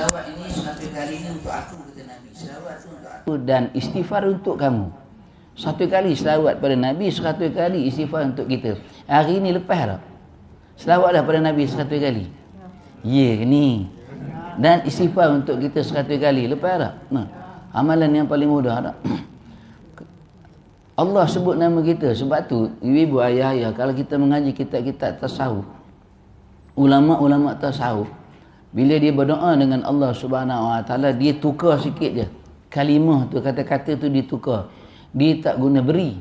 selawat ini 100 kali ini untuk aku, kata Nabi. Selawat tu untuk aku dan istighfar untuk kamu. 1 kali selawat pada Nabi, 100 kali istighfar untuk kita. Hari ni lepas tak? Selawat dah pada Nabi 100 kali. Ya ni. Dan istighfar untuk kita 100 kali. Lepas tak? Nah, amalan yang paling mudah tak? Allah sebut nama kita. Sebab tu, ibu ayah-ayah, kalau kita mengaji kitab-kitab tasawuf, ulama-ulama tasawuf, bila dia berdoa dengan Allah Subhanahu Wa Taala, dia tukar sikit je. Kalimah tu, kata-kata tu ditukar. Dia tak guna beri.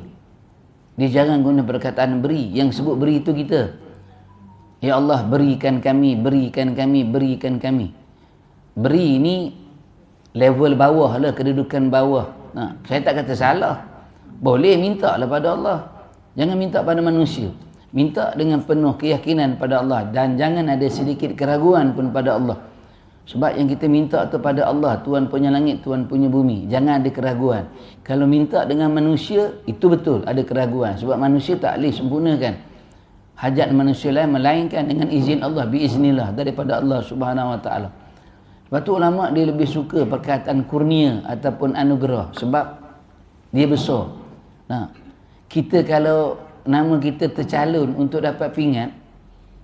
Dia jangan guna perkataan beri. Yang sebut beri tu kita. Ya Allah, berikan kami, berikan kami, berikan kami. Beri ni level bawah lah, kedudukan bawah. Nah, saya tak kata salah. Boleh minta lah pada Allah. Jangan minta pada manusia. Minta dengan penuh keyakinan pada Allah. Dan jangan ada sedikit keraguan pun pada Allah. Sebab yang kita minta tu pada Allah, Tuhan punya langit, Tuhan punya bumi. Jangan ada keraguan. Kalau minta dengan manusia, itu betul ada keraguan. Sebab manusia tak boleh sempurnakan hajat manusia lain, melainkan dengan izin Allah, biiznillah, daripada Allah Subhanahu Wa Taala. Sebab tu ulama' dia lebih suka perkataan kurnia ataupun anugerah. Sebab dia besar. Nah, kita kalau nama kita tercalon untuk dapat pingat,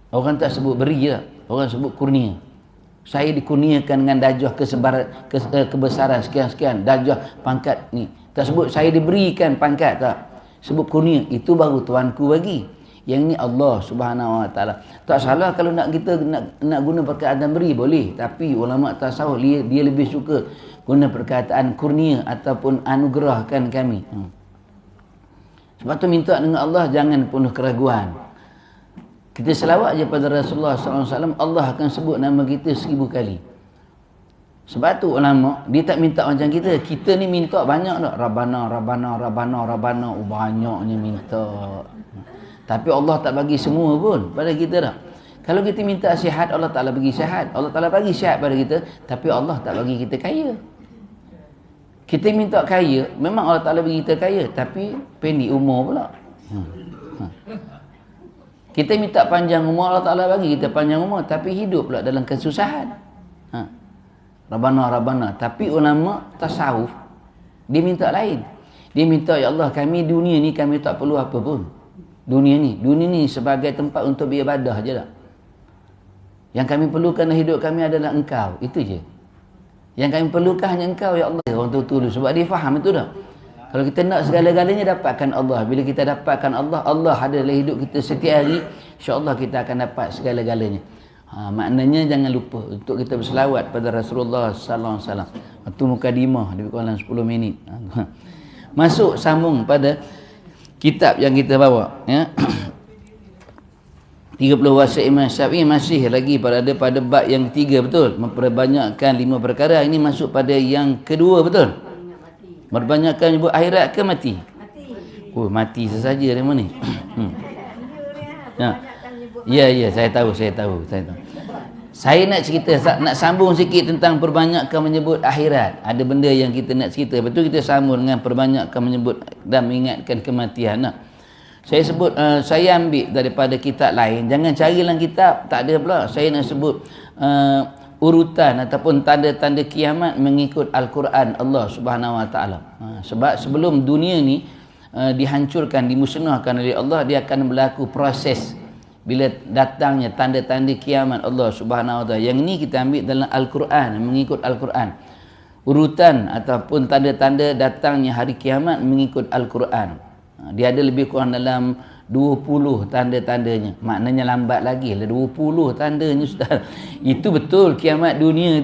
orang tak sebut beri lah, orang sebut kurnia. Saya dikurniakan dengan darjah kebesaran sekian-sekian, darjah pangkat ni. Tak sebut saya diberikan pangkat, tak. Sebut kurnia, itu baru tuanku bagi. Yang ni Allah Subhanahu Wa Taala. Tak salah kalau nak kita nak guna perkataan beri, boleh. Tapi ulama tasawuf dia lebih suka guna perkataan kurnia ataupun anugerahkan kami. Sebab tu minta dengan Allah jangan penuh keraguan. Kita selawat je pada Rasulullah SAW, Allah akan sebut nama kita 1000 kali. Sebab tu ulama dia tak minta macam kita. Kita ni minta banyak tak? Rabbana, Rabbana, Rabbana, Rabbana. Banyaknya minta. Tapi Allah tak bagi semua pun pada kita dah. Kalau kita minta sihat, Allah Ta'ala bagi sihat. Allah Ta'ala bagi sihat pada kita, tapi Allah tak bagi kita kaya. Kita minta kaya, memang Allah Ta'ala bagi kita kaya, tapi pendek umur pula. Kita minta panjang umur, Allah Ta'ala bagi kita panjang umur, tapi hidup pula dalam kesusahan. Rabbana, Rabbana. Tapi ulama tasawuf, dia minta lain. Dia minta, ya Allah, kami dunia ni kami tak perlu apa pun. Dunia ni sebagai tempat untuk beribadah je tak. Yang kami perlukan dalam hidup kami adalah Engkau. Itu je. Yang kami perlukan hanya Engkau, ya Allah. Orang tu dulu. Sebab dia faham itu dah. Kalau kita nak segala-galanya, dapatkan Allah. Bila kita dapatkan Allah, Allah ada dalam hidup kita setiap hari, insya-Allah kita akan dapat segala-galanya. Maknanya jangan lupa untuk kita berselawat pada Rasulullah sallallahu alaihi wasallam. Itu mukadimah lebih kurang 10 minit. Masuk sambung pada kitab yang kita bawa, ya. 30 wasiat Imam Syafi'i masih lagi pada bab yang ketiga, betul. Memperbanyakkan 5 perkara. Ini masuk pada yang kedua, betul. Memperbanyakkan nyebut akhirat ke mati? Oh, mati sesaja dari mana ni? Ya, saya tahu. Saya nak cerita, nak sambung sikit tentang perbanyakkan menyebut akhirat. Ada benda yang kita nak cerita. Betul, kita sambung dengan perbanyakkan menyebut dan mengingatkan kematian. Saya ambil daripada kitab lain. Jangan cari dalam kitab, tak ada pula. Saya nak sebut urutan ataupun tanda-tanda kiamat mengikut Al-Quran Allah Subhanahu Wa Taala. Sebab sebelum dunia ni dihancurkan, dimusnahkan oleh Allah, dia akan berlaku proses bila datangnya tanda-tanda kiamat Allah Subhanahu Wa Taala. Yang ini kita ambil dalam Al-Quran, mengikut Al-Quran. Urutan ataupun tanda-tanda datangnya hari kiamat mengikut Al-Quran. Dia ada lebih kurang dalam 20 tanda-tandanya. Maknanya lambat lagi lah, 20 tandanya sudah. Itu betul, kiamat dunia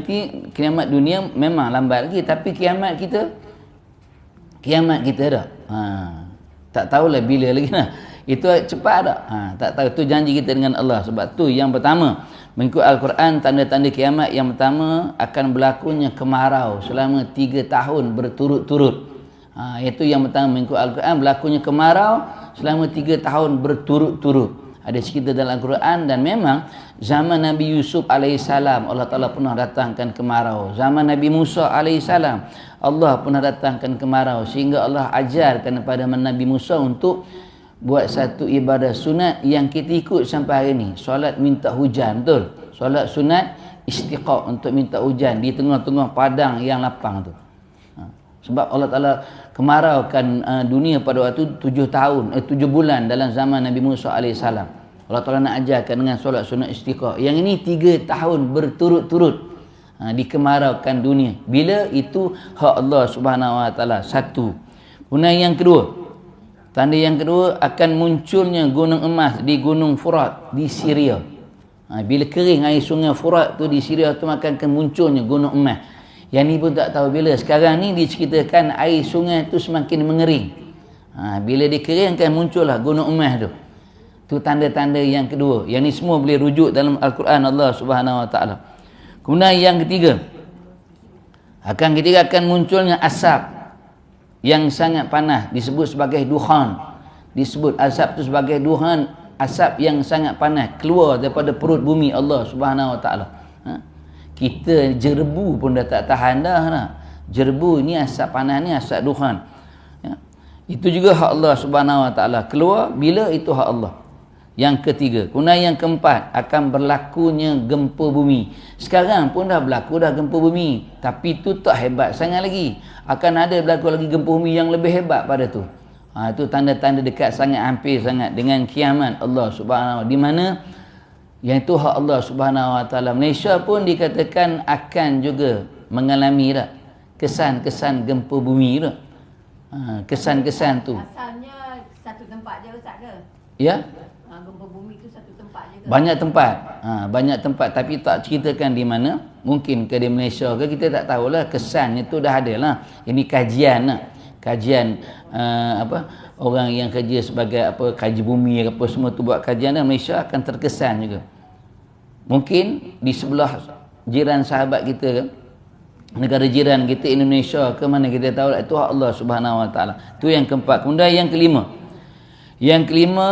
memang lambat lagi. Tapi kiamat kita dah tak tahulah bila lagi lah. Itu cepat tak? Tak tahu. Itu janji kita dengan Allah. Sebab tu yang pertama, mengikut Al-Quran, tanda-tanda kiamat yang pertama akan berlakunya kemarau selama 3 tahun berturut-turut. Itu yang pertama, mengikut Al-Quran berlakunya kemarau selama 3 tahun berturut-turut. Ada cerita dalam Al-Quran. Dan memang zaman Nabi Yusuf AS Allah Ta'ala pernah datangkan kemarau. Zaman Nabi Musa AS Allah pernah datangkan kemarau. Sehingga Allah ajarkan kepada Nabi Musa untuk buat satu ibadah sunat yang kita ikut sampai hari ini. Solat minta hujan, betul? Solat sunat istiqa untuk minta hujan di tengah-tengah padang yang lapang tu. Sebab Allah Ta'ala kemaraukan dunia pada waktu 7 bulan dalam zaman Nabi Musa AS. Allah Ta'ala nak ajarkan dengan solat sunat istiqa. Yang ini 3 tahun berturut-turut dikemaraukan dunia. Bila itu hak Allah Subhanahu Wa Ta'ala. Satu. Kemudian yang kedua, tanda yang kedua akan munculnya gunung emas di Gunung Furat di Syria. Bila kering air sungai Furat tu di Syria tu akan munculnya gunung emas. Yang ni pun tak tahu bila. Sekarang ni diceritakan air sungai tu semakin mengering. Bila dia kering akan muncullah gunung emas tu. Tu tanda-tanda yang kedua. Yang ni semua boleh rujuk dalam Al-Quran Allah Subhanahu Wa Ta'ala. Kemudian yang ketiga, akan munculnya asap yang sangat panas, disebut sebagai duhan. Disebut asap tu sebagai duhan, asap yang sangat panas keluar daripada perut bumi Allah Subhanahu Wa Ta'ala. Kita jerbu pun dah tak tahan dah lah. Jerbu ni asap panas ni asap duhan. Itu juga hak Allah Subhanahu Wa Ta'ala. Keluar bila itu hak Allah. Yang ketiga. Kemudian yang keempat, akan berlakunya gempa bumi. Sekarang pun dah berlaku dah gempa bumi. Tapi itu tak hebat sangat lagi. Akan ada berlaku lagi gempa bumi yang lebih hebat pada tu. Itu tanda-tanda dekat sangat, hampir sangat dengan kiamat Allah Subhanahu Wa Ta'ala. Di mana yang itu hak Allah Subhanahu Wa Ta'ala. Malaysia pun dikatakan akan juga mengalami dah kesan-kesan gempa bumi dah. Kesan-kesan tu. Asalnya satu tempat je Ustaz ke? Ya? Gempa bumi tu satu tempat je ke? Banyak tempat. Banyak tempat tapi tak ceritakan di mana. Mungkin ke di Malaysia ke, kita tak tahulah. Kesannya tu dah ada lah. Ini kajian lah. Kajian orang yang kerja sebagai kaji bumi apa semua tu buat kajian dah. Malaysia akan terkesan juga. Mungkin di sebelah jiran sahabat kita kan, negara jiran kita Indonesia ke mana kita tahu itu hak Allah Subhanahu Wa Ta'ala. Tu yang keempat. Kemudian yang kelima. Yang kelima,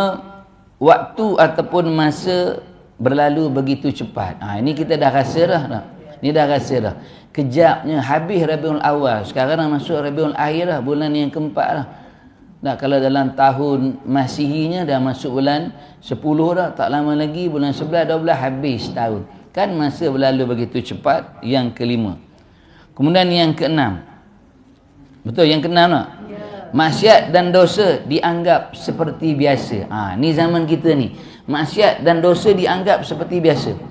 waktu ataupun masa berlalu begitu cepat. Ini kita dah rasa dah. Ini dah rasa dah. Kejapnya habis Rabiul Awal. Sekarang dah masuk Rabiul Akhir dah. Bulan yang keempat dah. Kalau dalam tahun Masihinya dah masuk bulan 10 dah. Tak lama lagi bulan 11, 12 habis tahun. Kan masa berlalu begitu cepat. Yang kelima. Kemudian yang keenam. Betul yang keenam tak? Maksiat dan dosa dianggap seperti biasa. Ni zaman kita ni. Maksiat dan dosa dianggap seperti biasa.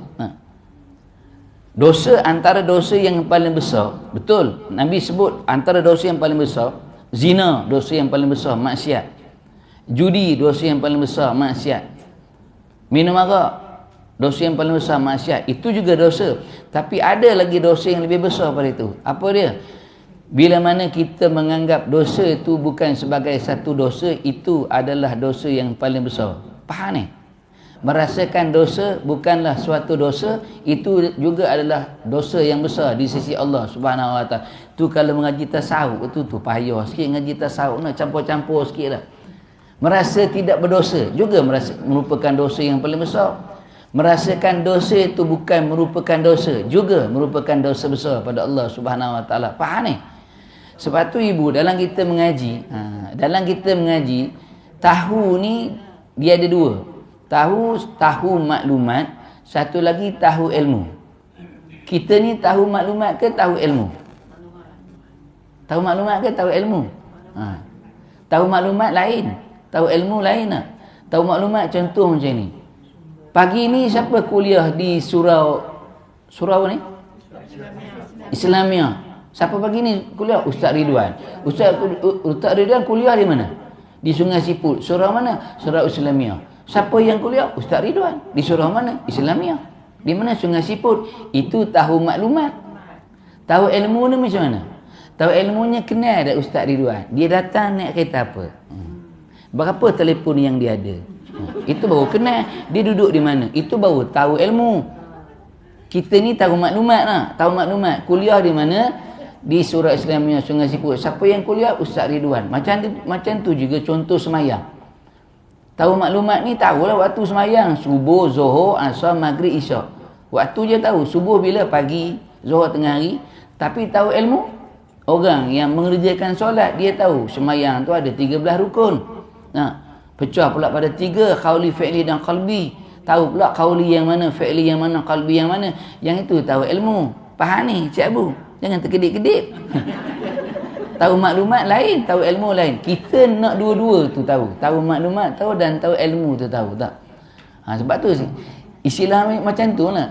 Dosa antara dosa yang paling besar. Betul. Nabi sebut antara dosa yang paling besar. Zina dosa yang paling besar. Maksiat. Judi dosa yang paling besar. Maksiat. Minum arak dosa yang paling besar. Maksiat. Itu juga dosa. Tapi ada lagi dosa yang lebih besar pada itu. Apa dia? Bila mana kita menganggap dosa itu bukan sebagai satu dosa, itu adalah dosa yang paling besar. Faham ni? Merasakan dosa bukanlah suatu dosa, itu juga adalah dosa yang besar di sisi Allah Subhanahu Wa Ta'ala. Tu kalau mengaji tasawuf tu payah sikit mengaji tasawuf, nak campur-campur sikit dah. Merasa tidak berdosa juga merupakan dosa yang paling besar. Merasakan dosa itu bukan merupakan dosa, juga merupakan dosa besar pada Allah Subhanahu Wa Ta'ala. Faham ni? Sebab tu ibu, dalam kita mengaji, tahu ni dia ada dua. Tahu maklumat, satu lagi tahu ilmu. Kita ni tahu maklumat ke tahu ilmu? Tahu maklumat ke tahu ilmu? Tahu maklumat lain, tahu ilmu lain tak? Tahu maklumat contoh macam ni. Pagi ni siapa kuliah di surau apa ni? Islamia. Siapa pagi ni kuliah? Ustaz Ridwan. Ustaz Ridwan kuliah di mana? Di Sungai Siput. Surau mana? Surau Islamia. Siapa yang kuliah? Ustaz Ridwan. Di surau mana? Islamia. Di mana? Sungai Siput. Itu tahu maklumat. Tahu ilmu ni macam mana? Tahu ilmunya kenal ada Ustaz Ridwan. Dia datang naik kereta apa? Berapa telefon yang dia ada? Itu baru kenal. Dia duduk di mana? Itu baru tahu ilmu. Kita ni tahu maklumat lah. Tahu maklumat. Kuliah di mana? Di surau Islamia Sungai Siput. Siapa yang kuliah? Ustaz Ridwan. Macam tu juga contoh semayang. Tahu maklumat ni tahulah waktu semayang. Subuh, Zuhur, Asar, Maghrib, Isyak. Waktu je tahu. Subuh bila? Pagi, Zuhur tengah hari. Tapi tahu ilmu? Orang yang mengerjakan solat, dia tahu semayang tu ada 13 rukun. Pecah pula pada 3, qawli, fi'li dan qalbi. Tahu pula qauli yang mana, fi'li yang mana, qalbi yang mana. Yang itu tahu ilmu. Faham ni Cik Abu? Jangan terkedip-kedip. Tahu maklumat lain, tahu ilmu lain. Kita nak dua-dua tu tahu. Tahu maklumat tahu dan tahu ilmu tu tahu tak? Sebab tu istilah macam tu lah.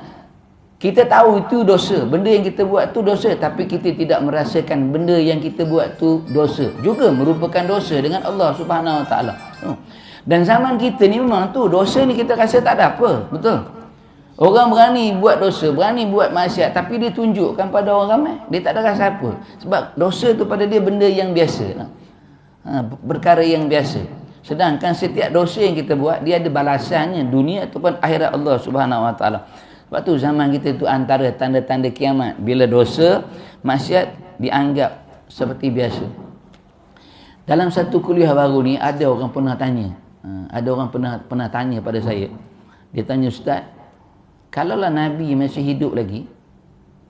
Kita tahu itu dosa. Benda yang kita buat tu dosa. Tapi kita tidak merasakan benda yang kita buat tu dosa. Juga merupakan dosa dengan Allah Subhanahu Wa Taala. Dan zaman kita ni memang tu dosa ni kita rasa tak ada apa. Betul? Orang berani buat dosa, berani buat maksiat, tapi dia tunjukkan pada orang ramai. Dia tak ada rasa apa. Sebab dosa tu pada dia benda yang biasa. Perkara yang biasa. Sedangkan setiap dosa yang kita buat, dia ada balasannya dunia ataupun akhirat Allah Subhanahu Wa Taala. Sebab tu zaman kita tu antara tanda-tanda kiamat. Bila dosa, maksiat dianggap seperti biasa. Dalam satu kuliah baru ni, ada orang pernah tanya. Ada orang pernah tanya pada saya. Dia tanya, Ustaz, kalaulah Nabi masih hidup lagi,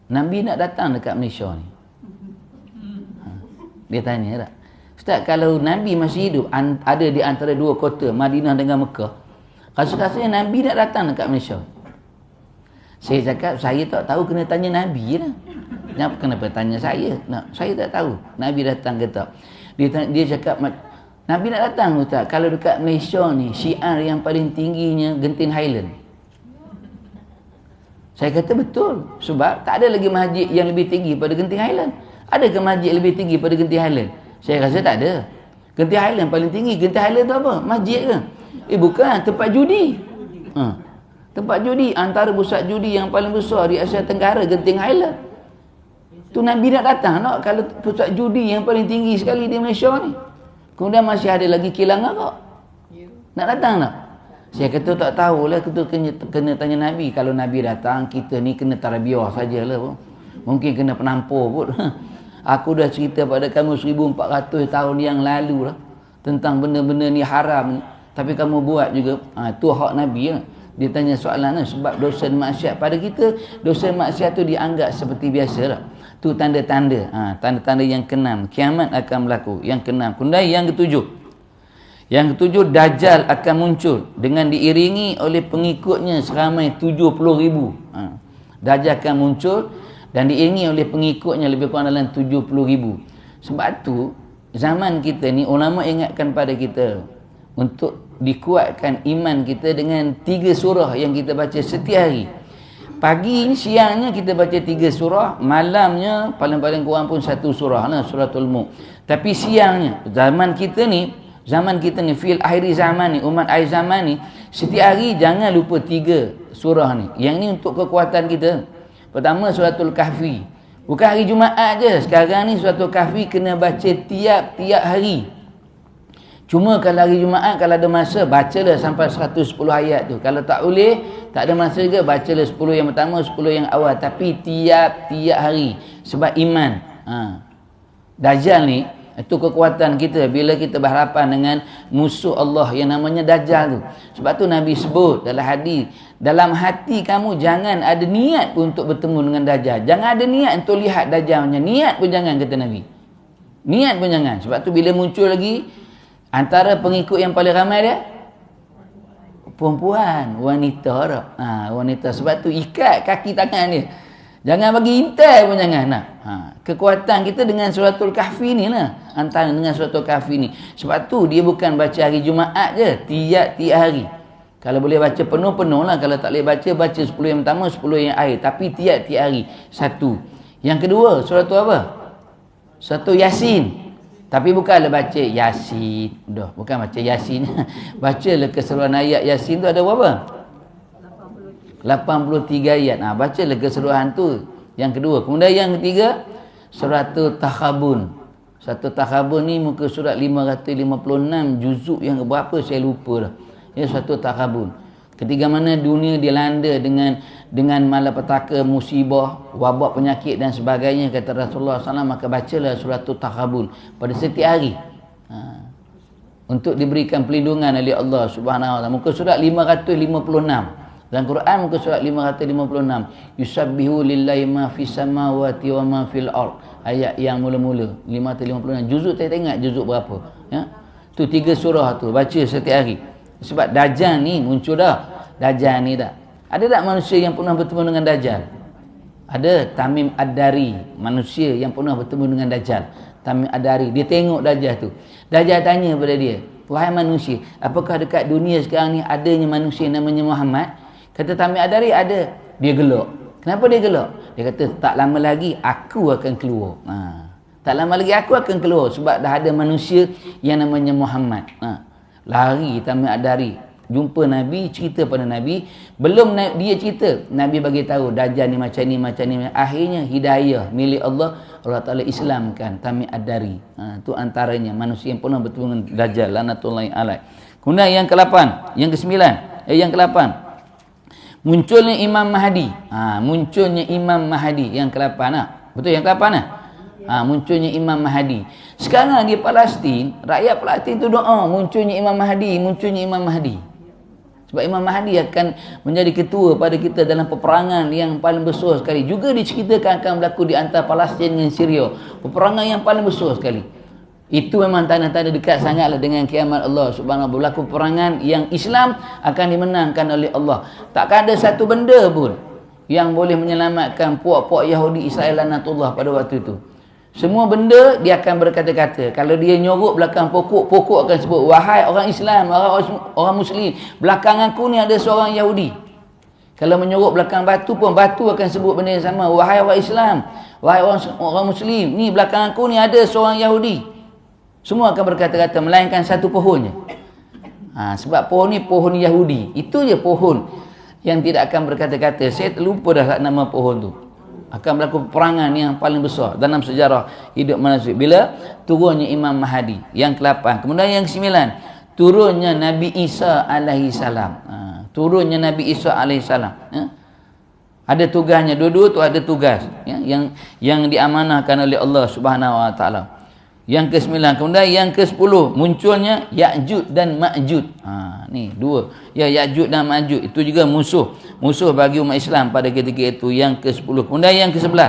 Nabi nak datang dekat Malaysia ni. Dia tanya tak? Ustaz, kalau Nabi masih hidup, ada di antara dua kota, Madinah dengan Mekah, rasa-rasanya Nabi nak datang dekat Malaysia. Saya cakap, saya tak tahu, kena tanya Nabi lah. Kenapa tanya saya? Saya tak tahu Nabi datang ke tak. Dia cakap, Nabi nak datang Ustaz. Kalau dekat Malaysia ni, syiar yang paling tingginya Genting Highland. Saya kata betul. Sebab tak ada lagi masjid yang lebih tinggi pada Genting Highland. Adakah masjid lebih tinggi pada Genting Highland? Saya rasa tak ada. Genting Highland paling tinggi. Genting Highland tu apa? Masjid ke? Bukan. Tempat judi. Tempat judi. Antara pusat judi yang paling besar di Asia Tenggara, Genting Highland. Tu Nabi nak datang tak? Kalau pusat judi yang paling tinggi sekali di Malaysia ni. Kemudian masih ada lagi Kilang Arak. Nak datang tak? Saya kata tak tahulah, kita kena tanya Nabi. Kalau Nabi datang, kita ni kena tarabiah sajalah. Mungkin kena penampur pun. Aku dah cerita pada kamu 1400 tahun yang lalu lah, tentang benda-benda ni haram ni. Tapi kamu buat juga. Tu hak Nabi lah. Dia tanya soalan lah. Sebab dosa maksiat pada kita, dosa maksiat tu dianggap seperti biasa lah. Tu tanda-tanda. Tanda-tanda yang keenam. Kiamat akan berlaku. Yang keenam. Kemudian yang ketujuh. Yang ketujuh, Dajjal akan muncul dengan diiringi oleh pengikutnya seramai 70,000. Dajjal akan muncul dan diiringi oleh pengikutnya lebih kurang dalam 70,000. Sebab tu zaman kita ni ulama ingatkan pada kita untuk dikuatkan iman kita dengan 3 surah yang kita baca setiap hari. Pagi, siangnya kita baca 3 surah, malamnya paling-paling kurang pun 1 surah lah, suratul Mulk. Tapi siangnya, zaman kita ni fil akhiri zaman ni, umat akhir zaman ni, setiap hari jangan lupa 3 surah ni. Yang ni untuk kekuatan kita. Pertama, suratul Kahfi. Bukan hari Jumaat je. Sekarang ni suratul Kahfi kena baca tiap-tiap hari. Cuma kalau hari Jumaat, kalau ada masa, bacalah sampai 110 ayat tu. Kalau tak boleh, tak ada masa juga, bacalah 10 yang pertama, 10 yang awal. Tapi tiap-tiap hari. Sebab iman. Dajjal ni, itu kekuatan kita bila kita berhadapan dengan musuh Allah yang namanya Dajjal tu. Sebab tu Nabi sebut dalam hadis, dalam hati kamu jangan ada niat pun untuk bertemu dengan Dajjal. Jangan ada niat untuk lihat Dajjalnya. Niat pun jangan, kata Nabi. Niat pun jangan. Sebab tu bila muncul lagi, antara pengikut yang paling ramai dia perempuan, wanita tak? Wanita. Sebab tu ikat kaki tangan dia. Jangan bagi intai pun jangan. Kekuatan kita dengan suratul Kahfi ni lah. Antara dengan suratul Kahfi ni. Sebab tu dia bukan baca hari Jumaat je. Tiap-tiap hari. Kalau boleh baca penuh-penuh lah. Kalau tak boleh baca 10 yang pertama, 10 yang akhir. Tapi tiap-tiap hari. 1. Yang kedua, suratul apa? Suratul Yasin. Tapi bukanlah baca Yasin. Bukan baca Yasin. Bacalah keseluruhan ayat Yasin tu ada berapa? 83 ayat. Bacalah keseluruhan tu. Yang kedua. Kemudian yang ketiga, suratul Takhabun. Suratul Takhabun ni muka surat 556, juzuk yang berapa saya lupa dah. Ya, suratul Takhabun. Ketika mana dunia dilanda dengan malapetaka, musibah, wabak, penyakit dan sebagainya, kata Rasulullah SAW, maka bacalah suratul Takhabun pada setiap hari. Untuk diberikan perlindungan oleh Allah Subhanahu Wa Taala. Muka surat 556. Dalam Quran muka surat 556. Yusabbihu lillahi ma fis samawati wa ma fil ard. Ayat yang mula-mula 556. Juzuk saya tengok juzuk berapa. Ya. Tu 3 surah tu baca setiap hari. Sebab Dajjal ni muncul dah. Dajjal ni tak? Ada tak manusia yang pernah bertemu dengan Dajjal? Ada. Tamim Ad-Dari, manusia yang pernah bertemu dengan Dajjal. Tamim Ad-Dari, dia tengok Dajjal tu. Dajjal tanya pada dia, wahai manusia, apakah dekat dunia sekarang ni adanya manusia namanya Muhammad? Kata Tamim Ad-Dari, ada. Dia gelak. Kenapa dia gelak? Dia kata, tak lama lagi aku akan keluar. Tak lama lagi aku akan keluar sebab dah ada manusia yang namanya Muhammad. Lari Tamim Ad-Dari, jumpa Nabi, cerita pada Nabi. Belum dia cerita, Nabi bagi tahu Dajjal ni macam ni, macam ni. Akhirnya hidayah milik Allah, Allah Ta'ala Islamkan Tamim Ad-Dari. Itu antaranya manusia yang pernah bertemu dengan Dajjal, lanatullahi alaih. Kemudian yang ke-8, yang ke-9, yang ke-8, munculnya Imam Mahdi. Munculnya Imam Mahdi yang ke-8 betul yang ke-8 munculnya Imam Mahdi. Sekarang di Palestin, rakyat Palestin tu doa munculnya Imam Mahdi, munculnya Imam Mahdi. Sebab Imam Mahdi akan menjadi ketua pada kita dalam peperangan yang paling besar sekali. Juga diceritakan akan berlaku di antara Palestin dengan Syria. Peperangan yang paling besar sekali. Itu memang tanda-tanda dekat sangatlah dengan kiamat Allah Subhanahu wa taala. Berlaku peperangan yang Islam akan dimenangkan oleh Allah. Takkan ada satu benda pun yang boleh menyelamatkan puak-puak Yahudi Israel lanatullah pada waktu itu. Semua benda dia akan berkata-kata. Kalau dia nyorok belakang pokok, pokok akan sebut, wahai orang Islam, orang Muslim, belakang aku ni ada seorang Yahudi. Kalau menyorok belakang batu pun, batu akan sebut benda yang sama, wahai orang Islam, wahai orang Muslim, ni belakang aku ni ada seorang Yahudi. Semua akan berkata-kata, melainkan satu pohonnya. Sebab pohon ni pohon Yahudi. Itu je pohon yang tidak akan berkata-kata. Saya terlupa dah nama pohon tu. Akan berlaku peperangan yang paling besar dalam sejarah hidup manusia bila turunnya Imam Mahdi yang ke-8. Kemudian yang ke-9, turunnya Nabi Isa alaihi salam. Turunnya Nabi Isa alaihi salam. Ada tugasnya, dua-dua tu ada tugas yang diamanahkan oleh Allah Subhanahu wa taala. Yang ke-9, kemudian yang ke-10, munculnya Ya'juj dan Ma'juj. Ni dua. Ya'juj dan Ma'juj itu juga musuh bagi umat Islam pada ketika itu. Yang ke-10. Kemudian yang ke-11,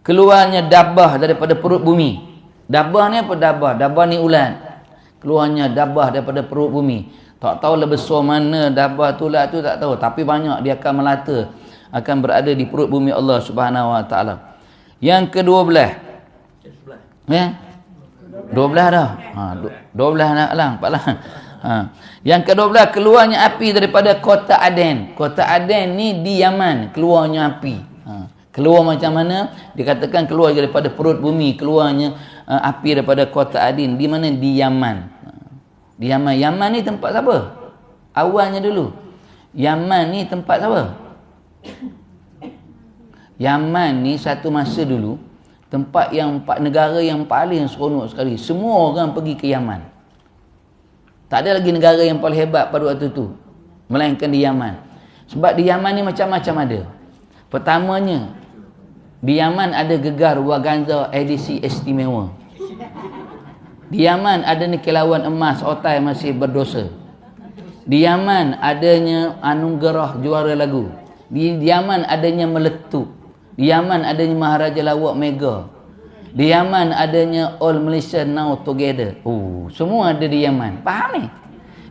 keluarnya Dabbah daripada perut bumi. Dabbah ni apa Dabbah? Dabbah ni ulat. Keluarnya Dabbah daripada perut bumi. Tak tahu lah besar mana Dabbah tu lah tu, tak tahu. Tapi banyak dia akan melata, akan berada di perut bumi Allah Subhanahu wa taala. Yang ke-12, 12 dah. 12 nak lang, 4 lang. Yang ke-12, keluarnya api daripada kota Aden. Kota Aden ni di Yaman, keluarnya api. Keluar macam mana? Dikatakan keluar daripada perut bumi, keluarnya api daripada kota Aden. Di mana? Di Yaman. Di Yaman. Yaman ni tempat siapa? Awalnya dulu. Yaman ni tempat siapa? Yaman ni satu masa dulu tempat negara yang paling seronok sekali. Semua orang pergi ke Yaman. Tak ada lagi negara yang paling hebat pada waktu itu melainkan di Yaman. Sebab di Yaman ni macam-macam ada. Pertamanya, di Yaman ada gegar Waganza edisi istimewa. Di Yaman ada nikelawan emas, otai masih berdosa. Di Yaman adanya anugerah juara lagu. Di Yaman adanya meletup. Di Yaman adanya Maharaja Lawak Mega. Di Yaman adanya All Malaysia Now Together. Semua ada di Yaman. Faham ni?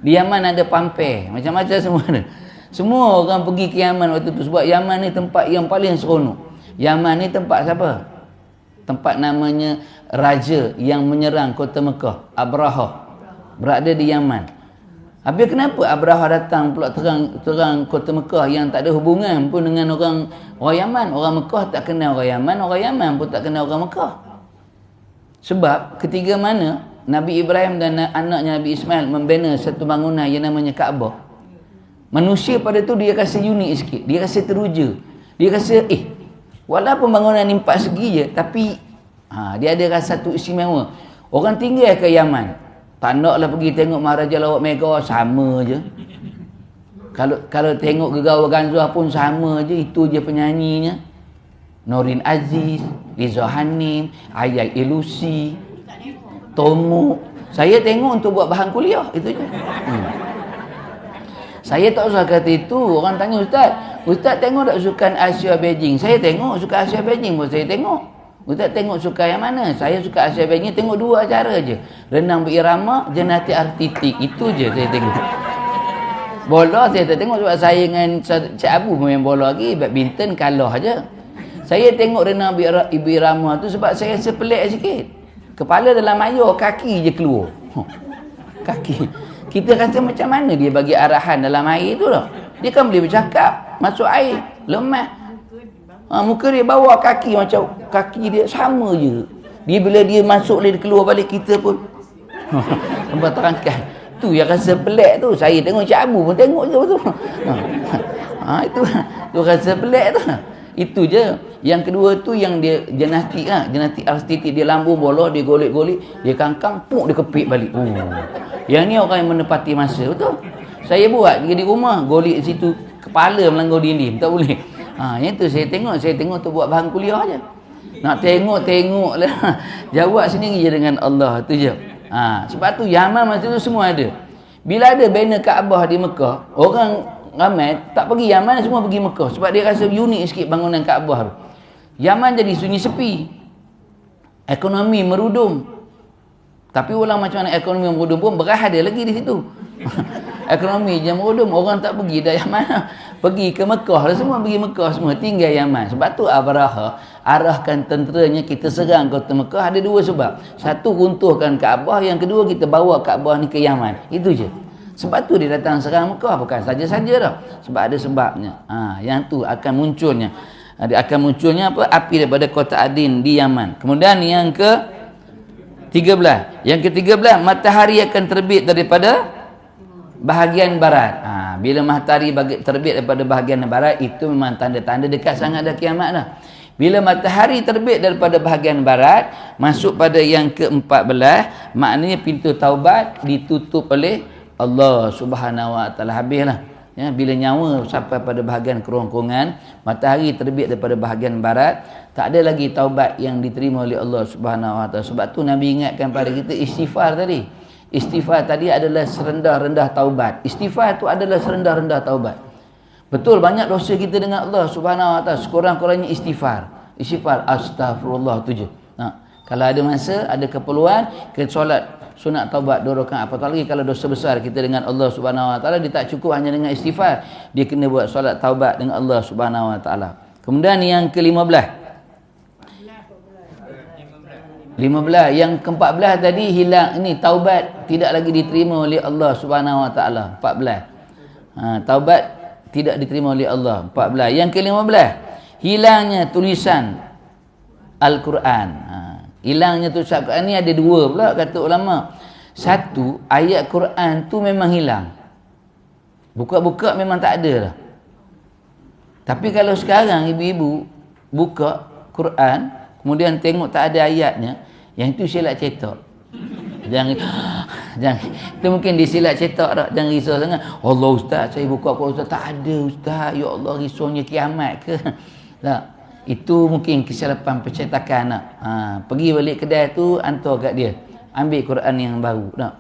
Di Yaman ada Pampir. Macam-macam semua ada. Semua orang pergi ke Yaman waktu tu. Sebab Yaman ni tempat yang paling seronok. Yaman ni tempat siapa? Tempat namanya Raja yang menyerang kota Mekah. Abraha. Berada di Yaman. Habis kenapa Abraha datang pula terang kota Mekah yang tak ada hubungan pun dengan orang Yaman. Orang Mekah tak kenal orang Yaman, orang Yaman pun tak kenal orang Mekah. Sebab ketika mana Nabi Ibrahim dan anaknya Nabi Ismail membina satu bangunan yang namanya Kaabah, manusia pada tu dia rasa unik sikit. Dia rasa teruja. Dia rasa walaupun bangunan ni 4 segi je, tapi dia ada rasa satu istimewa. Orang tinggal ke Yaman, tak naklah pergi tengok Maharaja Lawak Mega, sama je. Kalau tengok Gegar Waganza pun sama je, itu je penyanyinya. Norin Aziz, Liza Hanim, Ayat Ilusi, Tomuk. Saya tengok untuk buat bahan kuliah, itu je. Saya tak usah kata itu. Orang tanya, Ustaz tengok tak sukan Asia Beijing? Saya tengok sukan Asia Beijing pun saya tengok. Ustaz tengok suka yang mana? Saya suka Asia Beijing, tengok 2 acara je. Renang berirama, jenati artistik. Itu je saya tengok. Bola saya tak tengok sebab saya dengan Cik Abu main bola lagi. Badminton kalah aja. Saya tengok Rena Ibu Irama tu sebab saya sepelik sikit. Kepala dalam air, kaki je keluar. Kaki. Kita rasa macam mana dia bagi arahan dalam air tu lah. Dia kan boleh bercakap. Masuk air. Lemah. Muka dia bawa kaki macam kaki dia sama je. Dia bila dia masuk dia keluar balik kita pun. Nampak terangkan. Tu yang rasa pelik tu. Saya tengok Cik Abu pun tengok je betul. Itu tu rasa pelik tu. Itu je. Yang kedua tu yang dia genetik lah. Genetik artitik. Dia lambung bola, dia golek-golek, dia kangkang, puk dia kepik balik. Yang ni orang yang menepati masa, betul. Saya buat di rumah, golek situ, kepala melanggar dinding, tak boleh. Yang tu saya tengok tu buat bahan kuliah je. Nak tengok lah. Jawab sendiri je dengan Allah, tu je. Sebab tu Yaman masa tu semua ada. Bila ada banner Kaabah di Mekah, orang ramai tak pergi Yaman, semua pergi Mekah sebab dia rasa unik sikit bangunan Kaabah tu. Yaman jadi sunyi sepi. Ekonomi merudum. Tapi ulang macam mana ekonomi merudum pun berada lagi di situ. Ekonomi je merudum, orang tak pergi dah Yaman. Pergi ke Mekah lah, semua pergi Mekah semua, tinggal Yaman. Sebab tu Abraha arahkan tenteranya kita serang kota Mekah ada dua sebab. Satu runtuhkan Kaabah, yang kedua kita bawa Kaabah ni ke Yaman. Itu je. Sebab tu dia datang serang Mekah, bukan saja-saja dah. Sebab ada sebabnya. Yang tu akan munculnya. Apa? Api daripada kota Adin di Yaman. Kemudian yang ke-13. Yang ke-13, matahari akan terbit daripada bahagian barat. Bila matahari terbit daripada bahagian barat, itu memang tanda-tanda dekat sangat dah kiamat dah. Bila matahari terbit daripada bahagian barat, masuk pada yang ke-14, maknanya pintu taubat ditutup oleh Allah Subhanahu Wa Taala. Habislah. Ya, bila nyawa sampai pada bahagian kerongkongan, matahari terbit daripada bahagian barat, tak ada lagi taubat yang diterima oleh Allah Subhanahu Wa Taala. Sebab tu Nabi ingatkan pada kita istighfar tadi. Istighfar tadi adalah serendah-rendah taubat. Istighfar tu adalah serendah-rendah taubat. Betul banyak dosa kita dengan Allah Subhanahu Wa Taala, sekurang-kurangnya istighfar. Istighfar astagfirullah tu je. Kalau ada masa, ada keperluan, kita solat sunat taubat 2 rakaat. Apatah lagi kalau dosa besar kita dengan Allah Subhanahu Wa Taala, dia tak cukup hanya dengan istighfar. Dia kena buat solat taubat dengan Allah Subhanahu Wa Taala. Kemudian yang ke-15. 15. Yang ke-14 tadi hilang ini taubat tidak lagi diterima oleh Allah Subhanahu Wa Taala. 14. Taubat tidak diterima oleh Allah. 14. Yang ke-15, hilangnya tulisan Al-Quran. Hilangnya tulisan Al-Quran ni ada dua pula kata ulama. Satu, ayat Quran tu memang hilang. Buka-buka memang tak ada lah. Tapi kalau sekarang ibu-ibu buka Quran, kemudian tengok tak ada ayatnya, yang itu silap cetak. Jangan itu mungkin disilap cetak tak. Jangan risau sangat. Allah ustaz, saya buka Quran ustaz tak ada ustaz. Ya Allah, risaunya kiamat ke? Tak. Itu mungkin kesilapan percetakan nak. Pergi balik kedai tu, hantar kat dia. Ambil Quran yang baru. Tak.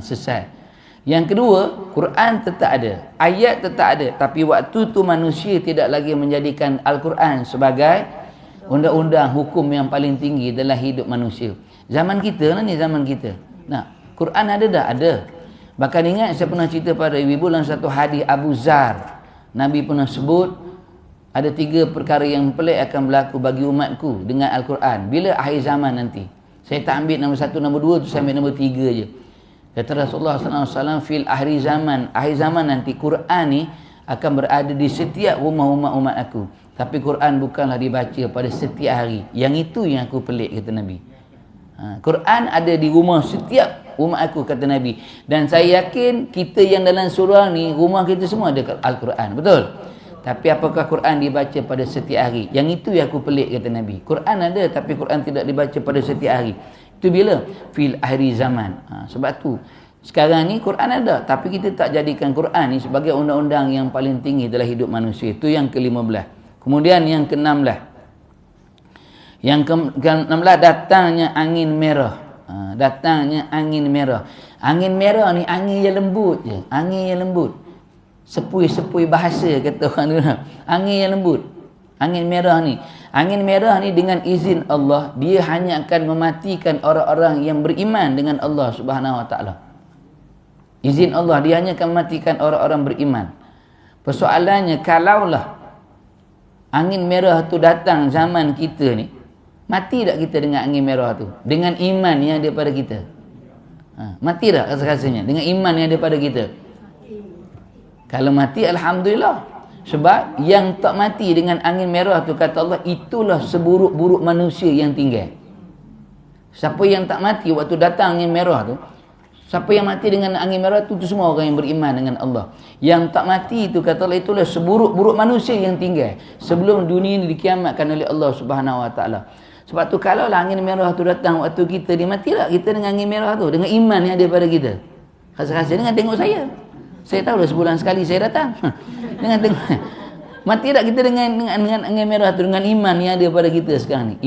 Sesat. Yang kedua, Quran tetap ada. Ayat tetap ada. Tapi waktu tu manusia tidak lagi menjadikan Al-Quran sebagai undang-undang hukum yang paling tinggi dalam hidup manusia. Zaman kita lah ni, zaman kita. Nah, Quran ada dah? Ada. Bahkan ingat saya pernah cerita pada ibu-ibu dalam satu hadis Abu Zar. Nabi pernah sebut, ada 3 perkara yang pelik akan berlaku bagi umatku dengan Al-Quran. Bila akhir zaman nanti. Saya tak ambil nombor 1, nombor 2 tu, saya ambil nombor 3 je. Kata Rasulullah SAW, fil akhir zaman. Akhir zaman nanti, Quran ni akan berada di setiap rumah umat aku. Tapi Quran bukanlah dibaca pada setiap hari. Yang itu yang aku pelik, kata Nabi. Quran ada di rumah setiap umat aku, kata Nabi. Dan saya yakin kita yang dalam surau ni, rumah kita semua ada Al-Quran. Betul? Tapi apakah Quran dibaca pada setiap hari? Yang itu yang aku pelik, kata Nabi. Quran ada, tapi Quran tidak dibaca pada setiap hari. Itu bila? Fil akhir zaman. Sebab tu sekarang ni Quran ada, tapi kita tak jadikan Quran ni sebagai undang-undang yang paling tinggi dalam hidup manusia. Itu yang ke-15. Kemudian yang ke-16. Yang ke-16, datangnya angin merah. Datangnya angin merah. Angin merah ni angin yang lembut je. Angin yang lembut. Sepui-sepui bahasa kata orang dulu. Angin yang lembut. Angin merah ni. Angin merah ni dengan izin Allah, dia hanya akan mematikan orang-orang yang beriman dengan Allah Subhanahu Wa Taala. Izin Allah, dia hanya akan matikan orang-orang beriman. Persoalannya, kalaulah angin merah tu datang zaman kita ni, mati tak kita dengan angin merah tu? Dengan iman yang ada pada kita. Mati tak rasa-rasanya dengan iman yang ada pada kita? Kalau mati, Alhamdulillah. Sebab yang tak mati dengan angin merah tu, kata Allah, itulah seburuk-buruk manusia yang tinggal. Siapa yang tak mati waktu datang angin merah tu, siapa yang mati dengan angin merah tu semua orang yang beriman dengan Allah. Yang tak mati itu, kata Allah, itulah seburuk-buruk manusia yang tinggal sebelum dunia ini dikiamatkan oleh Allah Subhanahu Wa Taala. Sebab tu kalau lah angin merah tu datang waktu kita ni, mati tak kita dengan angin merah tu? Dengan iman yang ada pada kita. Rasa-rasa dengan tengok saya. Saya tahu dah sebulan sekali saya datang. Dengan tengok. Mati tak kita dengan angin merah tu, dengan iman yang ada pada kita sekarang ni?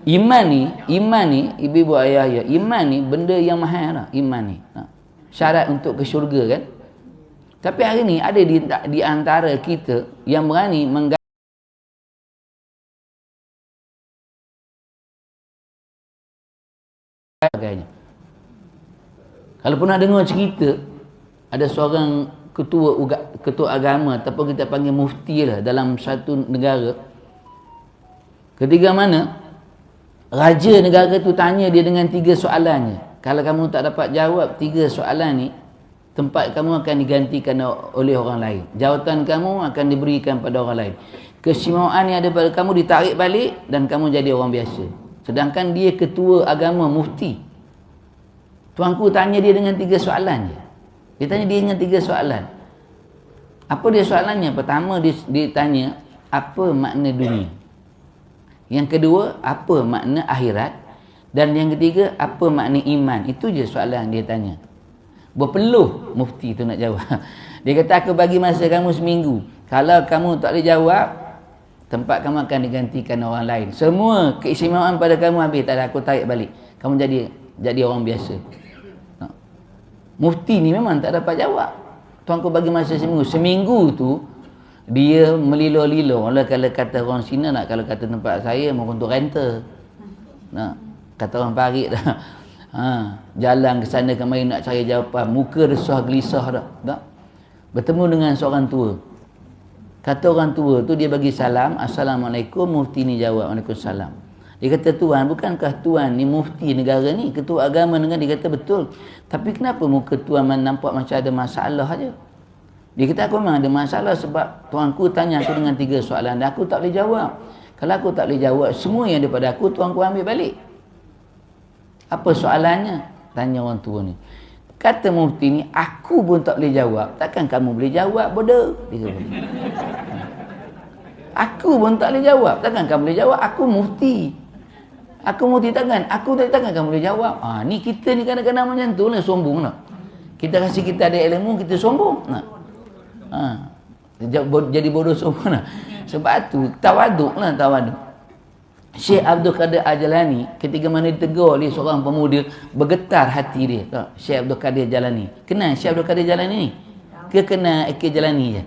Iman ni ibu-ibu ayah, iman ni benda yang mahal lah, iman ni. Syarat untuk ke syurga kan. Tapi hari ni ada di antara kita yang berani menggagainya. Kalau pernah dengar cerita, ada seorang ketua agama ataupun kita panggil mufti lah dalam satu negara. Ketika mana raja negara tu tanya dia dengan 3 soalannya. Kalau kamu tak dapat jawab 3 soalan ni, tempat kamu akan digantikan oleh orang lain. Jawatan kamu akan diberikan pada orang lain. Keistimewaan yang ada pada kamu ditarik balik dan kamu jadi orang biasa. Sedangkan dia ketua agama, mufti. Tuanku tanya dia dengan 3 soalan je. Dia tanya dia dengan 3 soalan. Apa dia soalannya? Pertama dia tanya, apa makna dunia? Yang kedua, apa makna akhirat? Dan yang ketiga, apa makna iman? Itu je soalan dia tanya. Berpeluh mufti tu nak jawab. Dia kata, aku bagi masa kamu seminggu. Kalau kamu tak boleh jawab, tempat kamu akan digantikan orang lain. Semua keistimewaan pada kamu habis. Tak ada, aku tarik balik. Kamu jadi orang biasa. Mufti ni memang tak dapat jawab. Tuanku bagi masa seminggu. Seminggu tu dia melilo-lilo. Kalau kata orang Cina nak, kalau kata tempat saya mau untuk renter. Kata orang parit dah. Jalan ke sana kemari nak cari jawapan. Muka resah gelisah dah. Tak? Bertemu dengan seorang tua. Kata orang tua tu, dia bagi salam, Assalamualaikum. Mufti ni jawab, Waalaikumsalam. Dia kata, Tuan, bukankah Tuan ni mufti negara ni, ketua agama negara? Dia kata, betul. Tapi kenapa muka Tuan nampak macam ada masalah aja? Dia kata, aku memang ada masalah sebab tuanku tanya aku dengan 3 soalan dan aku tak boleh jawab. Kalau aku tak boleh jawab, semua yang daripada aku, tuanku ambil balik. Apa soalannya? Tanya orang tua ni. Kata mufti ni, aku pun tak boleh jawab. Takkan kamu boleh jawab, bodoh? Dia kata, aku pun tak boleh jawab. Takkan kamu boleh jawab? Aku mufti. Aku mufti takkan? Aku takkan kamu boleh jawab? Ni kita ni kadang-kadang macam tu lah, sombong lah. Kita rasa kita ada ilmu, kita sombong. Jadi bodoh sombong lah. Sebab tu, tawaduk lah, tawaduk. Syekh Abdul Qadir Al-Jalani, ketika mana ditegur oleh seorang pemuda, bergetar hati dia. Syekh Abdul Qadir Jalani. Kenal Syekh Abdul Qadir Jalani ni? Ke kenal Eke Jalani je?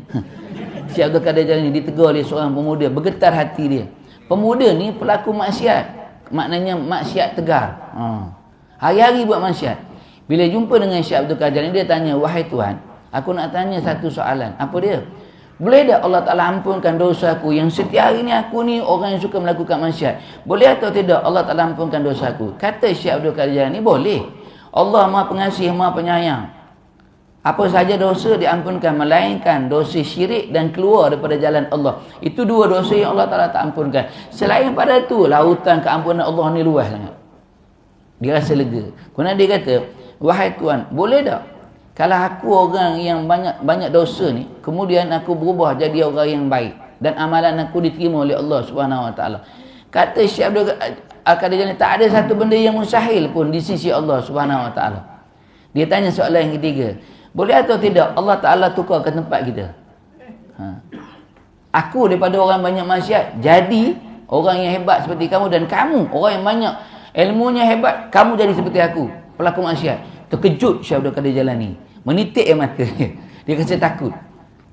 Syekh Abdul Qadir Jalani ditegur oleh seorang pemuda, bergetar hati dia. Pemuda ni pelaku maksiat. Maknanya maksiat tegar. Hari-hari buat maksiat. Bila jumpa dengan Syekh Abdul Qadir Jalani, dia tanya, wahai Tuhan, aku nak tanya satu soalan. Apa dia? Boleh tak Allah Ta'ala ampunkan dosa aku yang setiap hari ni aku ni orang yang suka melakukan maksiat? Boleh atau tidak Allah Ta'ala ampunkan dosa aku? Kata Syekh Abdul Qadir Jalani, boleh. Allah Maha Pengasih, Maha Penyayang. Apa saja dosa diampunkan, melainkan dosa syirik dan keluar daripada jalan Allah. Itu 2 dosa yang Allah Ta'ala tak ampunkan. Selain pada itu, lautan keampunan Allah ni luas sangat. Dia rasa lega. Kemudian dia kata, wahai Tuhan, boleh tak kalau aku orang yang banyak dosa ni, kemudian aku berubah jadi orang yang baik dan amalan aku diterima oleh Allah Subhanahu Wa Taala? Kata Syekh Abdul Qadir Jalani, tak ada satu benda yang mustahil pun di sisi Allah Subhanahu Wa Taala. Dia tanya soalan yang ketiga, boleh atau tidak Allah Ta'ala tukar ke tempat kita? Aku daripada orang banyak maksiat jadi orang yang hebat seperti kamu, dan kamu orang yang banyak ilmunya hebat, kamu jadi seperti aku, pelaku maksiat. Terkejut Syekh Abdul Qadir Jalani, menitik mata. Dia rasa takut.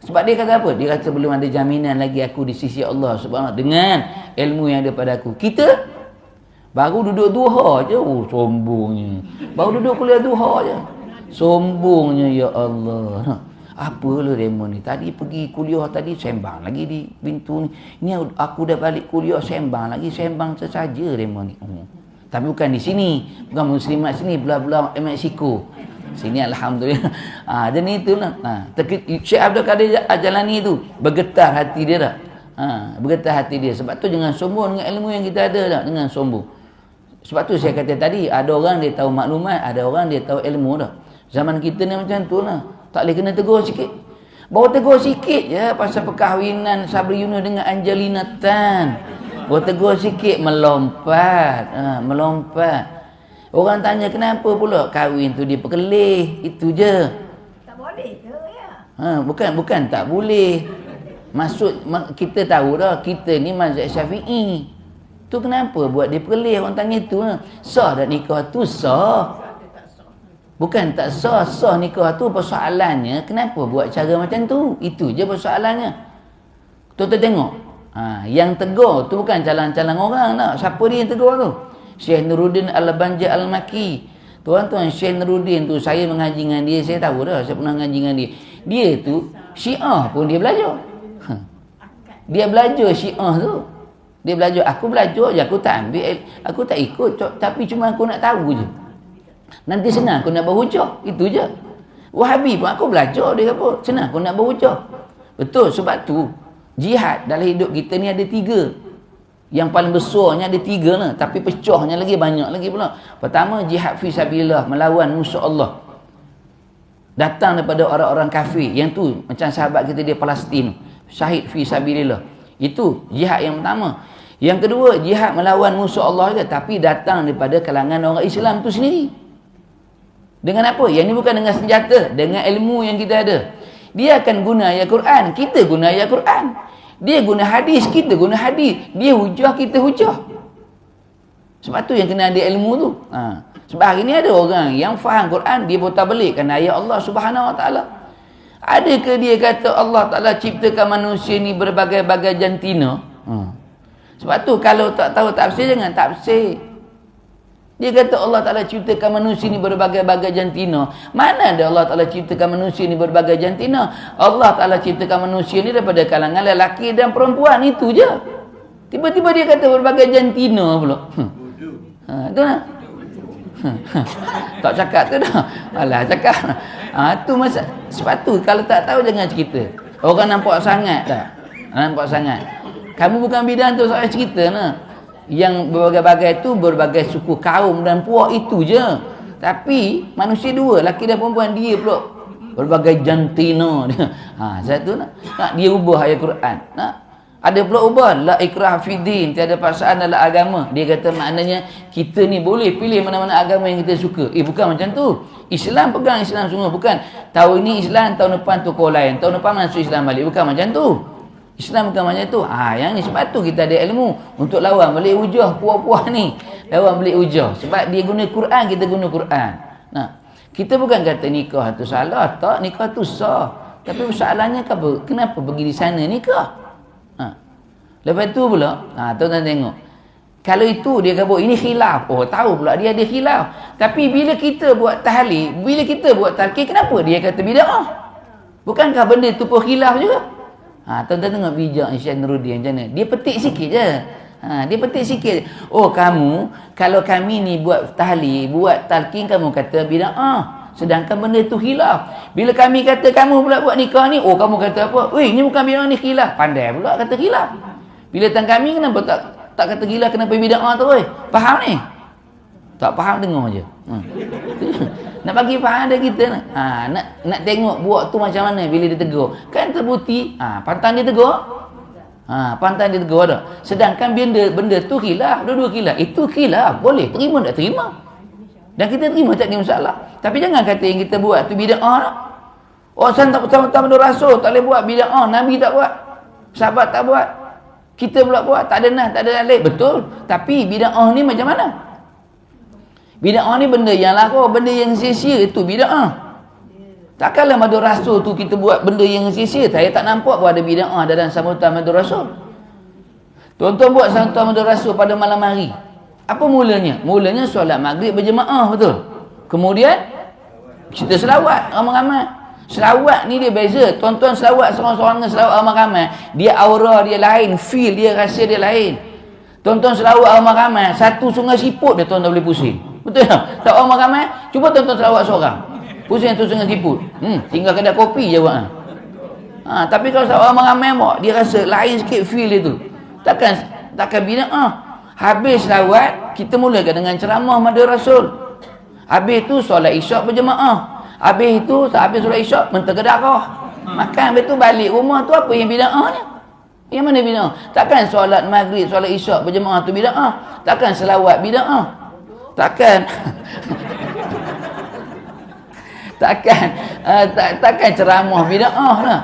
Sebab dia kata apa? Dia kata belum ada jaminan lagi aku di sisi Allah Subhanahu dengan ilmu yang ada pada aku. Kita baru duduk duha je, sombongnya. Baru duduk kuliah duha je. Sombongnya ya Allah. Apa lu demo ni? Tadi pergi kuliah tadi sembang lagi di pintu ni. Ni aku dah balik kuliah sembang lagi, sembang sesaja demo ni. Tapi bukan di sini, bukan muslimat sini, belah-belah Mexico. Sini alhamdulillah. Dan itulah. Syekh Abdul Qadir Al-Jilani tu bergetar hati dia dah. Bergetar hati dia. Sebab tu jangan sombong dengan ilmu yang kita ada dah, dengan sombong. Sebab tu saya kata tadi, ada orang dia tahu maklumat, ada orang dia tahu ilmu dah. Zaman kita ni macam tu lah. Tak boleh kena tegur sikit. Baru tegur sikit je pasal perkahwinan Sabri Yunus dengan Angelina Tan. Baru tegur sikit melompat. Melompat. Orang tanya kenapa pula kahwin tu dia perkelih. Itu je. Tak boleh ke ya? Bukan tak boleh. Maksud kita tahu dah, kita ni mazhab Syafi'i. Tu kenapa buat dia perkelih? Orang tanya tu. Sah tak nikah tu? Sah. Bukan tak sah, sah nikah tu. Persoalannya kenapa buat cara macam tu? Itu je persoalannya. Tuan-tuan tengok. Yang tegur tu bukan calang-calang orang tak. Siapa dia yang tegur tu? Syekh Nuruddin Al-Banji Al-Maki. Tuan-tuan, Syekh Nuruddin tu saya mengaji dengan dia, saya tahu dah, saya pernah mengaji dengan dia. Dia tu Syiah pun dia belajar. Dia belajar Syiah tu. Dia belajar, aku belajar je, aku tak ambil, aku tak ikut, tapi cuma aku nak tahu je. Nanti senang aku nak berhujah. Itu je. Wahabi pun aku belajar dia apa. Senang aku nak berhujah. Betul. Sebab tu jihad dalam hidup kita ni ada 3. Yang paling besarnya ada 3 lah. Tapi pecahnya lagi banyak lagi pula. Pertama, jihad fi sabilillah, melawan musuh Allah. Datang daripada orang-orang kafir. Yang tu macam sahabat kita di Palestin. Syahid fi sabilillah. Itu jihad yang pertama. Yang kedua, jihad melawan musuh Allah juga. Tapi datang daripada kalangan orang Islam tu sendiri. Dengan apa? Yang ni bukan dengan senjata, dengan ilmu yang kita ada. Dia akan guna ayat Quran, kita guna ayat Quran. Dia guna hadis, kita guna hadis. Dia hujah, kita hujah. Sebab tu yang kena ada ilmu tu. Sebab hari ni ada orang yang faham Quran, dia putar belikkan ayat Allah Subhanahu Wa Taala. Adakah dia kata Allah Taala ciptakan manusia ni berbagai-bagai jantina? Sebab tu kalau tak tahu tafsir, jangan tafsir. Dia kata Allah Ta'ala ciptakan manusia ni berbagai-bagai jantina. Mana ada Allah Ta'ala ciptakan manusia ni berbagai jantina? Allah Ta'ala ciptakan manusia ni daripada kalangan lelaki dan perempuan. Itu je. Tiba-tiba dia kata berbagai jantina pula. Itu lah. Tak cakap tu dah. Alah cakap. Tu masa. Sebab tu kalau tak tahu jangan cerita. Orang nampak sangat tak? Nampak sangat. Kamu bukan bidang tu, soal cerita lah. Yang berbagai-bagai tu berbagai suku kaum dan puak, itu je. Tapi manusia 2, laki dan perempuan, dia pula berbagai jantina dia. Satu nak dia ubah ayat Quran. Ada pula ubah la ikrah fi din, tiada paksaan dalam agama. Dia kata maknanya kita ni boleh pilih mana-mana agama yang kita suka. Bukan macam tu. Islam pegang Islam semua, bukan tahun ni Islam, tahun depan tokoh lain, tahun depan masuk Islam balik. Bukan macam tu. Islam bukan macam tu. Yang ni sebab tu kita ada ilmu untuk lawan balik hujah puah-puah ni. Lawan balik hujah. Sebab dia guna Quran, kita guna Quran. Kita bukan kata nikah tu salah, tak, nikah tu sah. Tapi soalannya kenapa pergi di sana nikah? Lepas tu pula, tuan-tuan tengok. Kalau itu dia kata ini khilaf. Tahu pula dia ada khilaf. Tapi bila kita buat tahlil, bila kita buat talqin, kenapa dia kata bid'ah? Bukankah benda tu pun khilaf juga? Tuan-tuan tengok bijak Syekh Nuruddin macam mana. Dia petik sikit je. Dia petik sikit. Kamu, kalau kami ni buat tahlil, buat talqin, kamu kata bid'ah. Sedangkan benda tu khilaf. Bila kami kata kamu pula buat nikah ni, kamu kata apa? Ni bukan bid'ah, ni khilaf. Pandai pula kata khilaf. Bila tang kami kenapa tak kata khilaf, kenapa bid'ah tu? Faham ni? Tak faham, dengar je. Nak bagi faham ada kita nak tengok buat tu macam mana bila dia tegur. Kan terbukti pantang dia tegur. Pantang dia tegur dah. Sedangkan benda tu khilaf, dua-dua khilaf. Itu khilaf, boleh terima tak terima. Dan kita terima tak ada masalah. Tapi jangan kata yang kita buat tu bid'ah dah. San tak betul-betul Rasul tak boleh buat bid'ah, Nabi tak buat, sahabat tak buat, kita pula buat, tak ada nas, tak ada dalil. Betul. Tapi bid'ah ni macam mana? Bid'ah ni benda yang lara, benda yang sia-sia, itu bid'ah. Takkanlah madu rasul tu kita buat benda yang sia-sia. Saya tak nampak pun ada bid'ah dalam sambutan madu rasul. Tuan-tuan buat sambutan madu rasul pada malam hari. Apa mulanya? Mulanya solat maghrib berjemaah, betul? Kemudian Cerita selawat ramai-ramai. Selawat ni dia beza. Tuan-tuan selawat seorang-seorang dengan selawat ramai-ramai, dia aura dia lain, feel dia, rasa dia lain. Tuan-tuan selawat ramai-ramai, satu sungai siput dia tuan-tuan boleh pusing. Betul tak? Tak ramai-ramai, cuba tuan-tuan selawat seorang, pusing tu sungai siput. Tinggal kedai kopi je buat. Tapi kalau selawat ramai-ramai dia rasa lain sikit feel dia tu. Takkan bid'ah. Habis selawat, kita mulakan dengan ceramah Madya Rasul. Habis tu solat isyak berjemaah. Habis itu, habis solat isyak, mentergedarah. Makan, habis tu balik rumah tu apa yang bid'ahnya? Yang mana bid'ah? Takkan solat maghrib, solat isyak berjemaah tu bid'ah. Takkan selawat bid'ah. Takkan takkan ceramah bid'ah lah.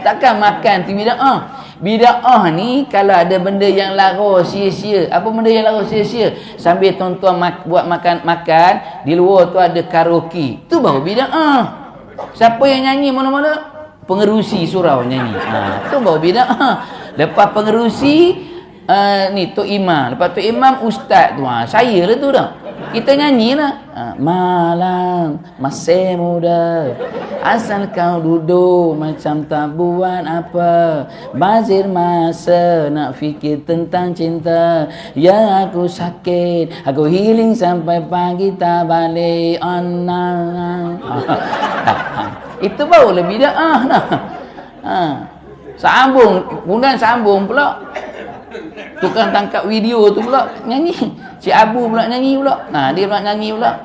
Takkan makan tu bid'ah. Bid'ah ni kalau ada benda yang lara sia-sia. Apa benda yang lara sia-sia? Sambil tuan-tuan buat makan, di luar tu ada karaoke. Tu baru bid'ah. Siapa yang nyanyi mana-mana? Pengerusi surau nyanyi. Tu baru bid'ah. Lepas pengerusi ni Tok Imam. Lepas Tok Imam ustaz tu. Saya lah tu dah. Kita nyanyi lah. Malam masih muda, asal kau duduk macam tak buat apa. Bazir masa nak fikir tentang cinta. Ya aku sakit, aku healing sampai pagi tak balik. Itu baru lebih bid'ah dah. Sambung, kemudian sambung pula. Tukang tangkap video tu pula nyanyi. Cik Abu pula nyanyi pula. Dia pula nyanyi pula.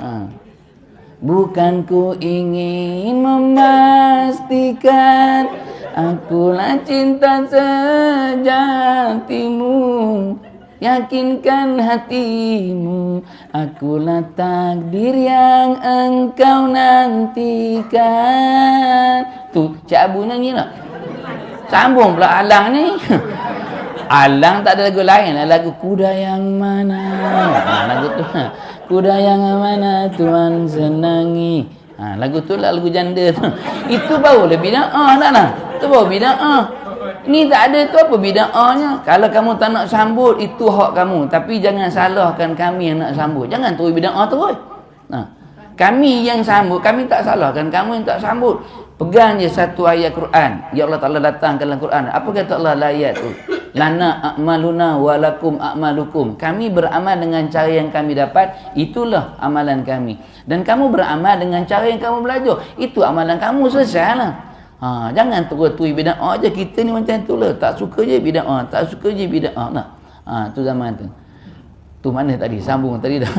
Bukan ku ingin memastikan akulah cinta sejatimu. Yakinkan hatimu, akulah takdir yang engkau nantikan. Tu Cik Abu nyanyi tak? Sambung pula Alang ni. Alang tak ada lagu lain, lagu Kuda Yang Mana. Lagu tu. Kuda yang mana Tuhan senangi. Lagu tu lah lagu janda tu. Itu baru lah bid'ah tak lah. Itu baru bid'ah. Ni tak ada tu apa bid'ahnya. Kalau kamu tak nak sambut, itu hak kamu. Tapi jangan salahkan kami yang nak sambut. Jangan terus bid'ah terus. Kami yang sambut, kami tak salahkan kamu yang tak sambut. Pegang je satu ayat Quran. Ya Allah Ta'ala datangkan dalam Quran. Apa kata Allah dalam ayat tu? Lana a'maluna walakum a'malukum. Kami beramal dengan cara yang kami dapat. Itulah amalan kami. Dan kamu beramal dengan cara yang kamu belajar. Itu amalan kamu, selesai lah. Jangan terus-terus bid'ah je. Kita ni macam tu lah. Tak suka je bid'ah. Tak suka je bid'ah lah. Tu zaman tu. Tu mana tadi? Sambung tadi dah.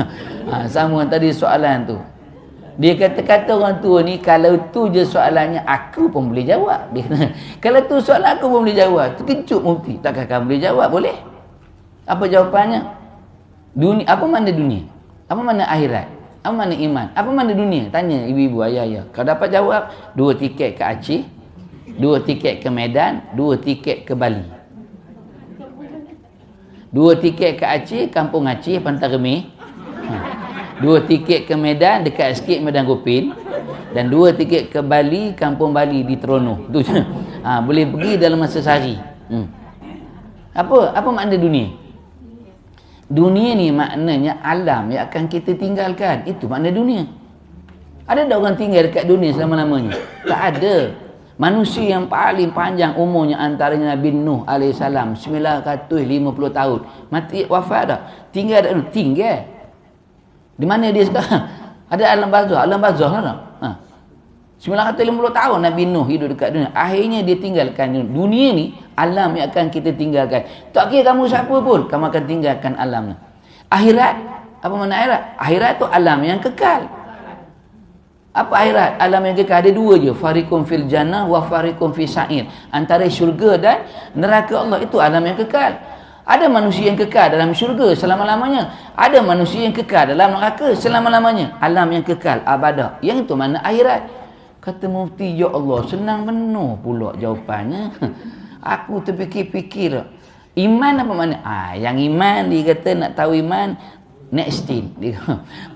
Sambung tadi soalan tu. Dia kata orang tua ni, kalau tu je soalannya, aku pun boleh jawab. Dia kata, kalau tu soalan aku pun boleh jawab. Terkejut mufti. Takkan kamu boleh jawab? Boleh. Apa jawapannya? Dunia, apa mana dunia? Apa mana akhirat? Apa mana iman? Apa mana dunia? Tanya ibu-ibu, ayah-ayah. Kalau dapat jawab, 2 tiket ke Aceh, 2 tiket ke Medan, 2 tiket ke Bali. 2 tiket ke Aceh, Kampung Aceh, Pantai Remeh. 2 tiket ke Medan, dekat sikit Medan Gopin. Dan 2 tiket ke Bali, Kampung Bali di Terengganu. Tu je. Boleh pergi dalam masa sehari. Apa makna dunia? Dunia ni maknanya alam yang akan kita tinggalkan. Itu makna dunia. Ada tak orang tinggal dekat dunia selama-lamanya? Tak ada. Manusia yang paling panjang umurnya antaranya Nabi Nuh AS 950 tahun. Mati, wafat dah. Tinggal dah. Tinggal. Di mana dia sekarang? Ada alam barzah. Alam barzah lah tak? 950 tahun Nabi Nuh hidup dekat dunia. Akhirnya dia tinggalkan dunia ni. Alam yang akan kita tinggalkan. Tak kira kamu siapa pun, kamu akan tinggalkan alam. Akhirat. Apa makna akhirat? Akhirat tu alam yang kekal. Apa akhirat? Alam yang kekal. Ada 2 je. Fariqum fil jannah wa fariqum fi sa'ir. Antara syurga dan neraka Allah. Itu alam yang kekal. Ada manusia yang kekal dalam syurga selama-lamanya. Ada manusia yang kekal dalam neraka selama-lamanya. Alam yang kekal, abadah. Yang itu mana akhirat. Kata mufti, ya Allah, senang benar pula jawapannya. Aku terfikir-fikir. Iman apa makna? Yang iman, dia kata nak tahu iman, next thing.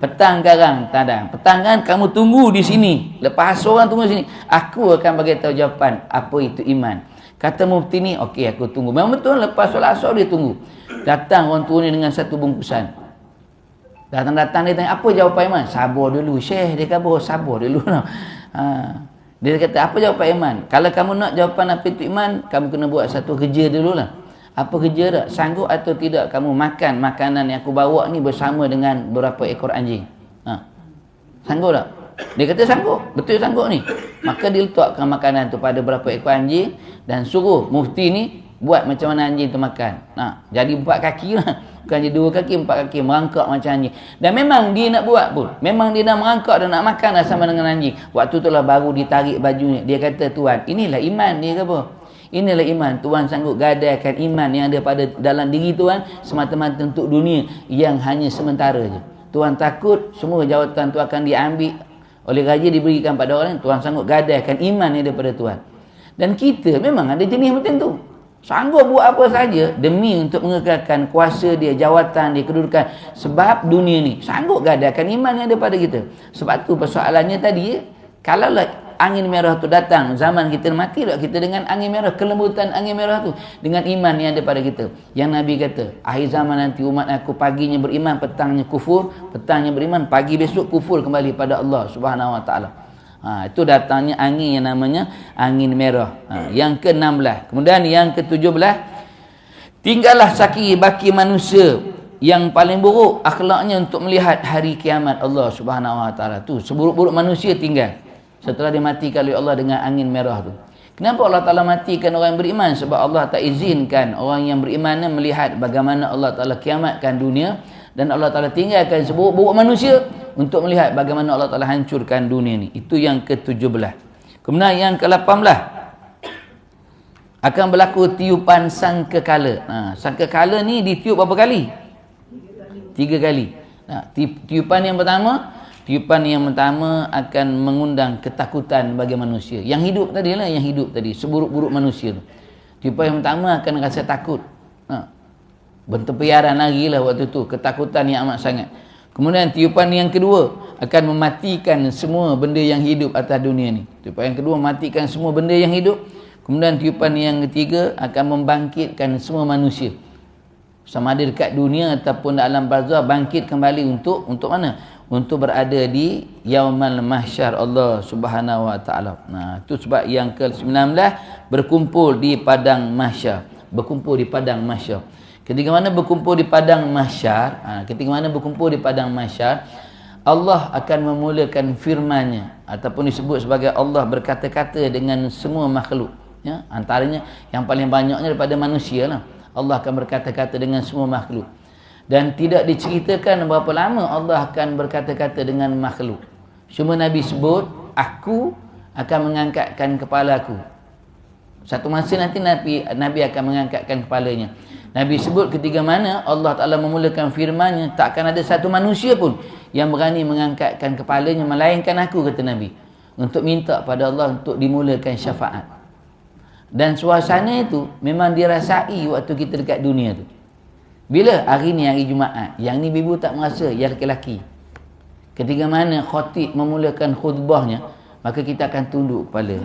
Petang garang, tadang. Petang kan kamu tunggu di sini. Lepas orang tunggu di sini, aku akan bagi tahu jawapan apa itu iman. Kata mufti ni, okey aku tunggu. Memang betul, lepas solat asar dia tunggu. Datang orang tua ni dengan satu bungkusan. Datang-datang dia tanya, apa jawapan iman? Sabar dulu. Syekh dia kata, sabar dulu. Dia kata, apa jawapan iman? Kalau kamu nak jawapan apa itu iman, kamu kena buat satu kerja dululah. Apa kerja tak? Sanggup atau tidak kamu makan makanan yang aku bawa ni bersama dengan beberapa ekor anjing? Sanggup tak? Dia kata sanggup. Betul sanggup ni. Maka dia letakkan makanan tu pada beberapa ekor anjing dan suruh mufti ni buat macam mana anjing tu makan. Jadi 4 kaki lah. Bukan je 2 kaki, 4 kaki. Merangkak macam anjing. Dan memang dia nak buat pun. Memang dia nak merangkak dan nak makan lah sama dengan anjing. Waktu tu lah baru ditarik bajunya. Dia kata, Tuan, inilah iman. Dia kata apa? Inilah iman. Tuan sanggup gadaikan iman yang ada pada dalam diri Tuan semata-mata untuk dunia yang hanya sementara je. Tuan takut semua jawatan tu akan diambil oleh raja, diberikan pada orang. Tuan sanggup gadaikan iman yang daripada Tuan. Dan kita memang ada jenis macam tu. Sanggup buat apa saja demi untuk mengekalkan kuasa dia, jawatan dia, kedudukan. Sebab dunia ni sanggup gadaikan iman yang daripada kita. Sebab tu persoalannya tadi, kalaulah angin merah tu datang, zaman kita mati tak kita dengan angin merah, kelembutan angin merah tu, dengan iman yang ada pada kita. Yang Nabi kata, akhir zaman nanti umat aku paginya beriman, petangnya kufur, petangnya beriman, pagi besok kufur kembali pada Allah Subhanahu Wa Taala. Itu datangnya angin yang namanya angin merah. Yang ke-16. Kemudian yang ke-17, tinggallah saki baki manusia yang paling buruk akhlaknya untuk melihat hari kiamat Allah Subhanahu Wa Taala. Tu seburuk-buruk manusia tinggal setelah dimatikan oleh Allah dengan angin merah tu. Kenapa Allah Ta'ala matikan orang yang beriman? Sebab Allah tak izinkan orang yang beriman melihat bagaimana Allah Ta'ala kiamatkan dunia, dan Allah Ta'ala tinggalkan seburuk-buruk manusia untuk melihat bagaimana Allah Ta'ala hancurkan dunia ni. Itu yang ke-17. Kemudian yang ke-18, akan berlaku tiupan sangkakala. Sangkakala ni ditiup berapa kali? 3 kali. Tiupan yang pertama akan mengundang ketakutan bagi manusia. Yang hidup tadi lah, yang hidup tadi, seburuk-buruk manusia tu. Tiupan yang pertama akan rasa takut. Bertempiaran lagi lah waktu tu, ketakutan yang amat sangat. Kemudian tiupan yang kedua akan mematikan semua benda yang hidup atas dunia ni. Tiupan yang kedua mematikan semua benda yang hidup. Kemudian tiupan yang ketiga akan membangkitkan semua manusia. Sama ada dekat dunia ataupun dalam barzah, bangkit kembali untuk mana? Untuk berada di Yaumal Mahsyar Allah Subhanahu Wa Taala. Itu sebab yang ke-19 berkumpul di padang mahsyar. Berkumpul di padang mahsyar. Ketika mana berkumpul di padang mahsyar, Allah akan memulakan firman-Nya, ataupun disebut sebagai Allah berkata-kata dengan semua makhluk. Antaranya yang paling banyaknya daripada manusia lah. Allah akan berkata-kata dengan semua makhluk. Dan tidak diceritakan berapa lama Allah akan berkata-kata dengan makhluk. Cuma Nabi sebut, aku akan mengangkatkan kepalaku. Satu masa nanti Nabi akan mengangkatkan kepalanya. Nabi sebut ketika mana Allah Ta'ala memulakan firman-Nya, tak akan ada satu manusia pun yang berani mengangkatkan kepalanya melainkan aku, kata Nabi, untuk minta pada Allah untuk dimulakan syafaat. Dan suasana itu memang dirasai waktu kita dekat dunia tu. Bila? Hari ni hari Jumaat. Yang ni ibu tak merasa, yang lelaki-lelaki. Ketika mana khatib memulakan khutbahnya, maka kita akan tunduk kepala.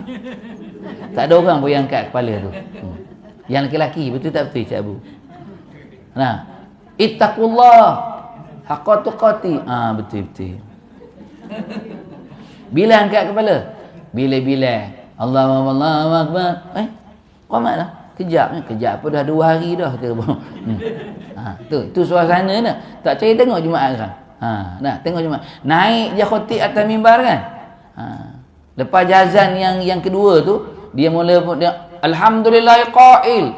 Tak ada orang pun yang angkat kepala tu. Yang lelaki-lelaki, betul tak betul Cik Abu? Ittaqullah haqqa tuqati. Betul-betul. Bila angkat kepala? Bila Allahu Akbar. Qomat dah. Kejap apa dah 2 hari dah kata. Tu suasana dah. Tak cari tengok Jumaat sekarang. Tengok Jumaat. Naik je khatib atas mimbar kan. Lepas azan yang kedua tu, dia mula alhamdulillah qail.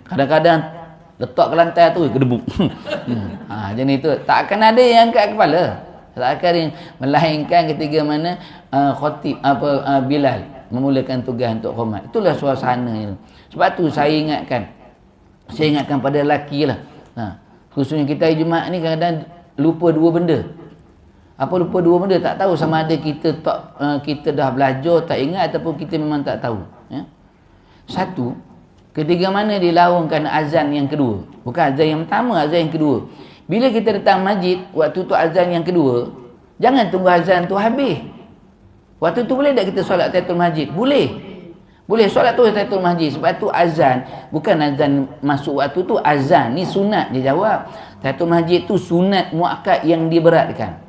Kadang-kadang letak ke lantai tu gedebuk. Jadi tu tak akan ada yang angkat kepala. Tak akan, melainkan ketika mana khatib Bilal memulakan tugas untuk khomat. Itulah suasana itu. Sebab tu saya ingatkan pada lelaki lah. Khususnya kita hari Jumaat ni kadang-kadang lupa 2 benda. Apa lupa 2 benda? Tak tahu sama ada kita dah belajar, tak ingat, ataupun kita memang tak tahu. Satu, ketika mana dilaungkan azan yang kedua. Bukan azan yang pertama, azan yang kedua. Bila kita datang masjid, waktu tu azan yang kedua, jangan tunggu azan tu habis. Waktu tu boleh tak kita solat tahiyatul masjid? Boleh. Boleh solat tu tahiyatul masjid. Sebab tu azan, bukan azan masuk waktu tu, azan ni sunat dia jawab. Tahiyatul masjid tu sunat muakkad yang diberatkan.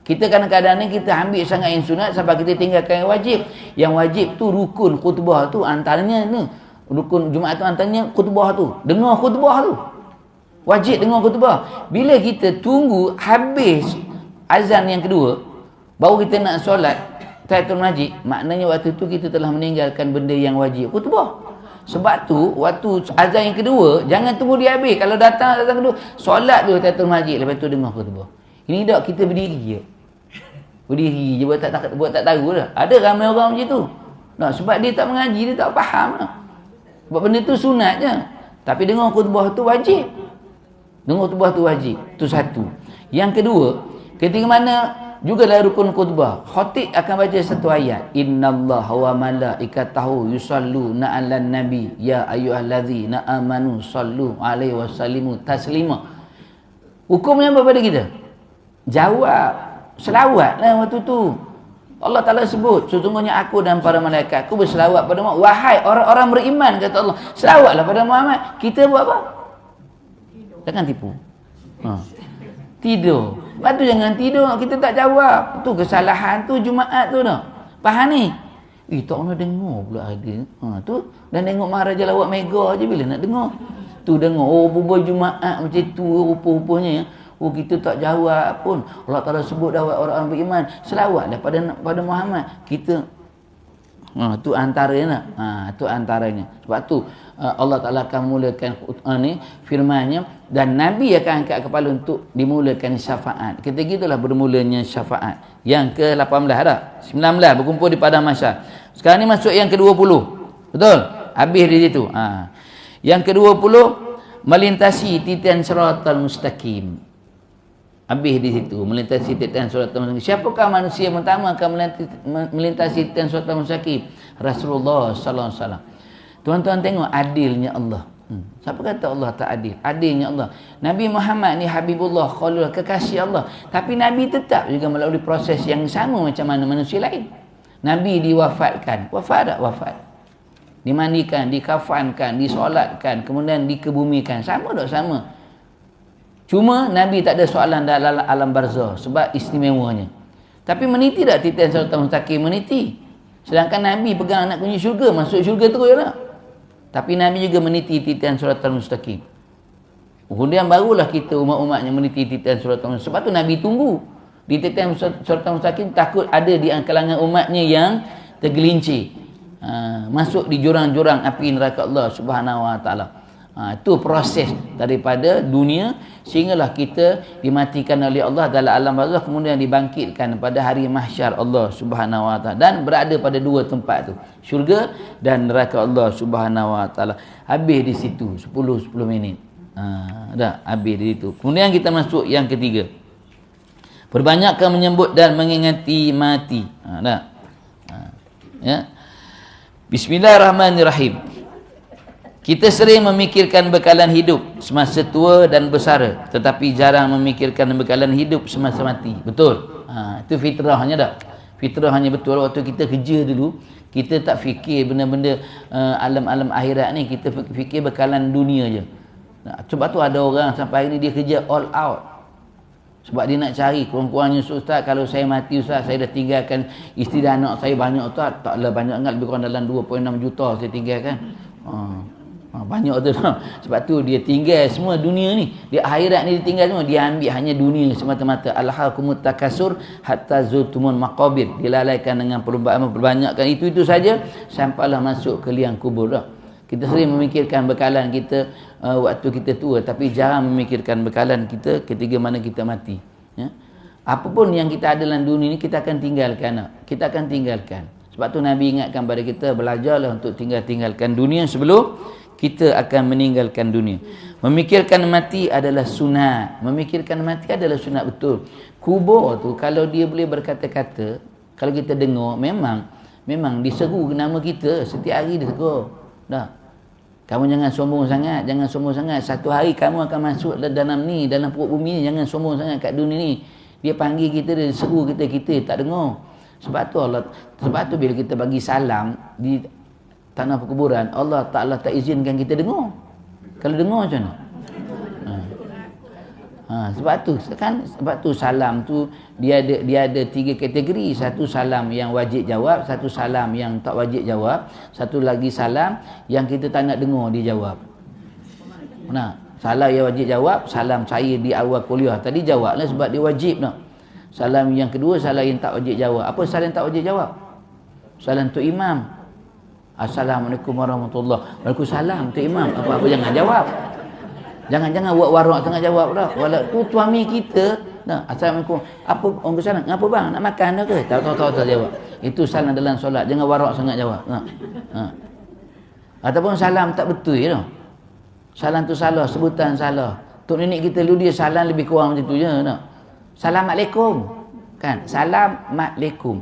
Kita kadang-kadang ni kita ambil sangat yang sunat sampai kita tinggalkan yang wajib. Yang wajib tu rukun khutbah tu antaranya ni. Rukun Jumaat tu antaranya khutbah tu. Dengar khutbah tu. Wajib dengar khutbah. Bila kita tunggu habis azan yang kedua, baru kita nak solat tahiyatul masjid, maknanya waktu tu kita telah meninggalkan benda yang wajib, khutbah. Sebab tu waktu azan yang kedua jangan tunggu dia habis. Kalau datang azan kedua, solat dulu tahiyatul masjid, lepas tu dengar khutbah. Ini tak kita berdiri je. Berdiri je buat tak tahu dah. Ada ramai orang macam tu. Nah, sebab dia tak mengaji, dia tak faham lah. Sebab benda tu sunat je. Tapi dengar khutbah tu wajib. Dengar khutbah tu wajib. Tu satu. Yang kedua, ketika mana jugalah rukun khutbah, khatib akan baca satu ayat, innallaha wa malaikatahu yusalluna 'alan nabi ya ayyuhallazina amanu sallu alaihi wasallimu taslima. Hukumnya apa pada kita? Jawab selawatlah waktu tu. Allah Ta'ala sebut, sesungguhnya aku dan para malaikat aku berselawat pada Muhammad. Wahai orang-orang beriman, kata Allah, selawatlah pada Muhammad. Kita buat apa? Jangan tipu. Tidur. Lepas tu jangan tidur, kita tak jawab. Tu kesalahan tu Jumaat tu dah. Faham ni? Tak nak dengar pula ada. Tu dan tengok Maharaja Lawak Mega je bila nak dengar. Tu dengar, berbual Jumaat macam tu rupa-rupanya. Kita tak jawab pun. Allah Ta'ala sebut dah orang beriman, selawatlah pada Muhammad. Kita tu antaranya. Tu antaranya. Sebab tu Allah Ta'ala akan mulakan ni firman-Nya, dan Nabi akan angkat kepala untuk dimulakan syafaat. Kita gitulah bermulanya syafaat. Yang ke-18 dah. 19 berkumpul di padang mahsyar. Sekarang ni masuk yang ke-20. Betul? Habis di situ. Yang ke-20 melintasi titian siratal mustaqim. Habis di situ, melintasi titian siratal mustaqim. Siapakah manusia yang pertama akan melintasi titian siratal mustaqim? Rasulullah sallallahu alaihi wasallam. Tuan-tuan tengok adilnya Allah. Siapa kata Allah tak adil? Adilnya Allah. Nabi Muhammad ni Habibullah, Khalilullah, kekasih Allah. Tapi Nabi tetap juga melalui proses yang sama macam mana manusia lain. Nabi diwafatkan. Wafat tak? Wafat. Dimandikan, dikafankan, disolatkan, kemudian dikebumikan. Sama tak? Sama. Cuma Nabi tak ada soalan dalam alam barzah sebab istimewanya. Tapi meniti tak titian siratal mustaqim? Meniti. Sedangkan Nabi pegang anak kunci syurga, masuk syurga terus je lah. Tapi Nabi juga meniti titian siratal mustaqim. Kemudian barulah kita umat-umatnya meniti titian siratal mustaqim. Sebab tu Nabi tunggu di titian siratal mustaqim, takut ada di kalangan umatnya yang tergelincir, masuk di jurang-jurang api neraka Allah Subhanahu wa taala. Itu proses daripada dunia sehinggalah kita dimatikan oleh Allah dalam alam barzakh, kemudian dibangkitkan pada hari mahsyar Allah Subhanahu wa taala, dan berada pada dua tempat tu, syurga dan neraka Allah Subhanahu wa taala. Habis di situ 10 minit. Dah habis di situ. Kemudian kita masuk yang ketiga. Perbanyakkan menyebut dan mengingati mati. Ya. Bismillahirrahmanirrahim. Kita sering memikirkan bekalan hidup semasa tua dan bersara, tetapi jarang memikirkan bekalan hidup semasa mati. Betul? Itu fitrahnya dah. Fitrahnya betul. Waktu kita kerja dulu, kita tak fikir benda-benda alam-alam akhirat ni, kita fikir bekalan dunia je. Sebab tu ada orang sampai hari ni dia kerja all out. Sebab dia nak cari kurang-kurangnya, Ustaz, kalau saya mati Ustaz, saya dah tinggalkan isteri dan anak saya banyak Ustaz. Taklah banyak sangat, lebih kurang dalam 2.6 juta saya tinggalkan. Banyak tu. Sebab tu dia tinggal semua dunia ni. Dia akhirat ni dia tinggal semua. Dia ambil hanya dunia semata-mata. Alhaakumut takasur hatta zurtumul maqabir. Dilalaikan dengan perlombaan memperbanyakkan itu saja sampailah masuk ke liang kubur dah. Kita sering memikirkan bekalan kita waktu kita tua, tapi jarang memikirkan bekalan kita ketika mana kita mati. Ya? Apapun yang kita ada dalam dunia ni kita akan tinggalkan. Kita akan tinggalkan. Sebab tu Nabi ingatkan pada kita, belajarlah untuk tinggalkan dunia sebelum kita akan meninggalkan dunia. Memikirkan mati adalah sunat. Memikirkan mati adalah sunat betul. Kubur tu kalau dia boleh berkata-kata, kalau kita dengar, memang diseru nama kita setiap hari diseru. Dah. Kamu jangan sombong sangat, jangan sombong sangat. Satu hari kamu akan masuk dalam ni, dalam perut bumi ni, jangan sombong sangat kat dunia ni. Dia panggil kita, dia seru kita tak dengar. Sebab tu bila kita bagi salam, tanah perkuburan, Allah Ta'ala tak izinkan kita dengar. Kalau dengar macam mana? Sebab tu salam tu dia ada 3 kategori. Satu salam yang wajib jawab, satu salam yang tak wajib jawab, satu lagi salam yang kita tak nak dengar dia jawab. Salam yang wajib jawab, salam saya di awal kuliah tadi jawablah sebab dia wajib nak. Salam yang kedua, salam yang tak wajib jawab. Apa salam yang tak wajib jawab? Salam tu imam. Assalamualaikum warahmatullahi wabarakatuh. Waalaikumsalam tu imam. Apa-apa jangan jawab. Jangan buat warak sangat jawab dah. Walau tu suami kita, assalamualaikum. Apa orang kesana? Ngapa bang? Nak makan dah ke? Tak jawab. Itu salam dalam solat. Jangan warak sangat jawab. Ataupun salam tak betul ya. Salam tu salah, sebutan salah. Tok nenek kita dulu dia salam lebih kurang macam tu je nak. Assalamualaikum. Kan? Assalamualaikum.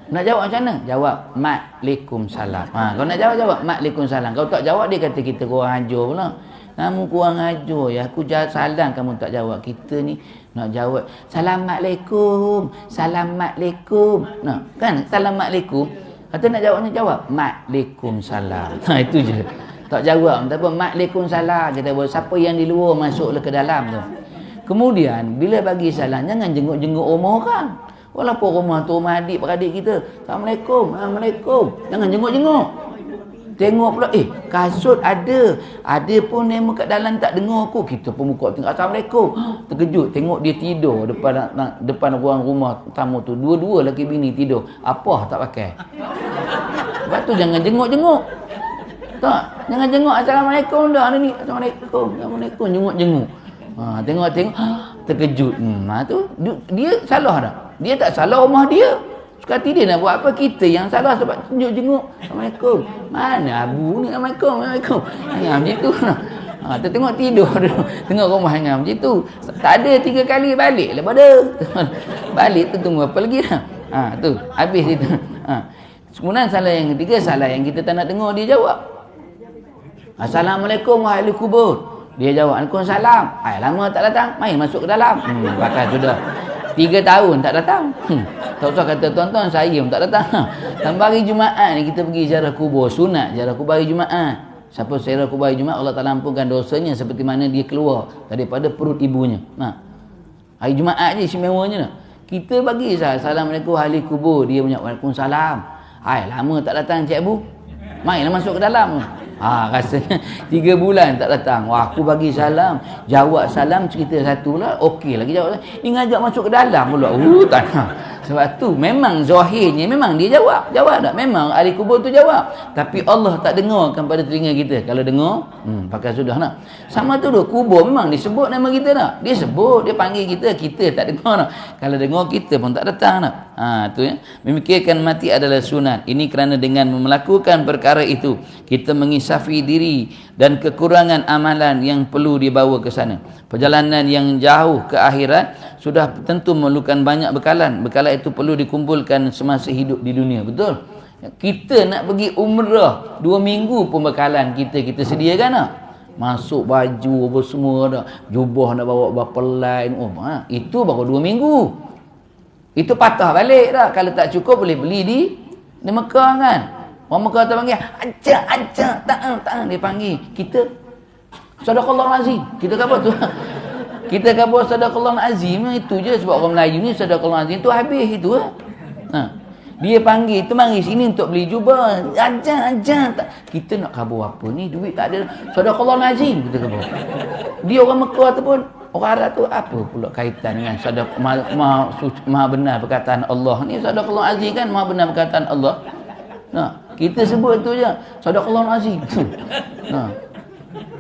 Nak jawab macam mana? Jawab Waalaikumsalam. Kau nak jawab Waalaikumsalam. Kau tak jawab dia kata kita kurang ajar pula. Kamu kurang ajar ya. Aku salam kamu tak jawab. Kita ni nak jawab Assalamualaikum. Assalamualaikum. Kan? Assalamualaikum. Kata nak jawabnya jawab Waalaikumsalam. Itu je. Tak jawab. Tak apa Waalaikumsalam. Kita buat siapa yang di luar masuk ke dalam tu. Kemudian bila bagi salam jangan jenguk-jenguk rumah orang. Walaupun rumah tu rumah adik-beradik kita. Assalamualaikum. Assalamualaikum. Jangan jenguk-jenguk. Tengok pula, kasut ada. Ada pun nemo kat dalam tak dengar aku. Kita pun buka tengok. Assalamualaikum. Terkejut. Tengok dia tidur depan ruang rumah tamu tu. Dua-dua lelaki bini tidur. Apa tak pakai. Sebab tu jangan jenguk-jenguk. Tak. Jangan jenguk. Assalamualaikum dah. Ada ni. Assalamualaikum. Assalamualaikum. Jenguk-jenguk. Tengok-tengok. Terkejut. Tu dia salah dah. Dia tak salah rumah dia. Suka hati dia nak buat apa, kita yang salah sebab jenguk-jenguk. Assalamualaikum. Mana abu ni? Assalamualaikum. Assalamualaikum. Macam tu. Kita tengok tidur dulu. Tengok rumah macam tu. Tak ada 3 kali balik lah pada. Balik tu tunggu apa lagi dah. Tu. Habis itu. Kemudian salah yang ketiga, salah yang kita tak nak dengar dia jawab. Assalamualaikum wahai kubur. Dia jawab, Waalaikumsalam. Lama tak datang. Main masuk ke dalam. Pakai sudah. 3 tahun tak datang. Tak usah kata tuan-tuan, saya pun tak datang. Tambah hari Jumaat ni kita pergi ziarah kubur. Sunat ziarah kubur hari Jumaat. Siapa ziarah kubur hari Jumaat, Allah Ta'ala ampunkan dosanya seperti mana dia keluar daripada perut ibunya. Hari Jumaat je istimewanya. Kita bagi Assalamualaikum ahli kubur. Dia punya Waalaikumsalam. Lama tak datang Cik Abu. Mainlah masuk ke dalam. Rasanya 3 bulan tak datang. Aku bagi salam, jawab salam cerita satu lah. Okey lagi jawab. Ni ngajak masuk ke dalam pula. Tak nak. Sebab tu memang zahirnya memang dia jawab tak? Memang ahli kubur tu jawab. Tapi Allah tak dengarkan pada telinga kita. Kalau dengar, pakai sudah nak. Sama tu kubur memang disebut nama kita nak. Dia sebut, dia panggil kita tak dengar nak. Kalau dengar kita pun tak datang nak. Tu ya. Memikirkan mati adalah sunat. Ini kerana dengan melakukan perkara itu kita mengisafi diri dan kekurangan amalan yang perlu dibawa ke sana. Perjalanan yang jauh ke akhirat sudah tentu memerlukan banyak bekalan. Bekalan itu perlu dikumpulkan semasa hidup di dunia. Betul? Kita nak pergi umrah 2 minggu pun bekalan kita sediakan tak? Masuk baju apa semua dah. Jubah nak bawa berapa line. Itu baru 2 minggu. Itu patah balik dah. Kalau tak cukup boleh beli di Mekah kan. Orang Mekah tak panggil ajak tak dia panggil. Kita Sadaqallahu azim. Kita apa tu? Kita kata Sadaqallahu azim itu je sebab orang Melayu ni Sadaqallahu azim tu habis itu. Dia panggil tu mari sini untuk beli jubah. Ajak tak. Kita nak khabar apa ni? Duit tak ada. Sadaqallahu azim kita khabar. Dia orang Mekah ataupun orang Arab tu apa pula kaitan dengan maha benar perkataan Allah ni? Sadaqallahu azim kan maha benar perkataan Allah. Kita sebut tu je. Sadaqallahu azim.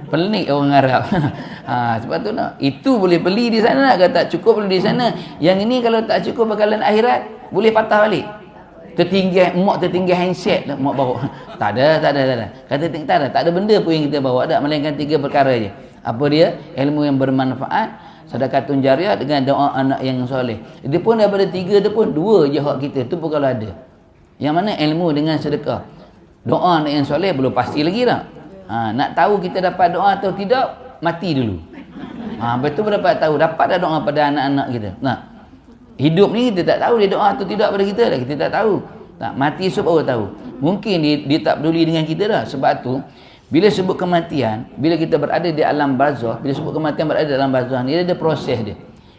Pelik orang Arab. Sebab tu nak. Itu boleh beli di sana. Kalau tak cukup beli di sana. Yang ini kalau tak cukup bekalan akhirat, boleh patah balik. Tertinggal handset lah mak bawa. Tak ada. Kata tak ada. Tak ada benda pun yang kita bawa. Tak, melainkan 3 perkara je. Apa dia? Ilmu yang bermanfaat, sedekatun jariah dengan doa anak yang soleh. Itu pun daripada 3 tu pun 2 je hak kita. Tu pun kalau ada. Yang mana ilmu dengan sedekah. Doa anak yang soleh belum pasti lagi tak? Nak tahu kita dapat doa atau tidak, mati dulu. Lepas tu dapat tahu dapat dah doa pada anak-anak kita. Hidup ni kita tak tahu dia doa atau tidak pada kita. Kita tak tahu. Mati esok baru tahu. Mungkin dia tak peduli dengan kita dah. Sebab tu bila sebut kematian, bila kita berada di alam barzakh, bila sebut kematian berada di alam barzakh ni, dia ada proses dia.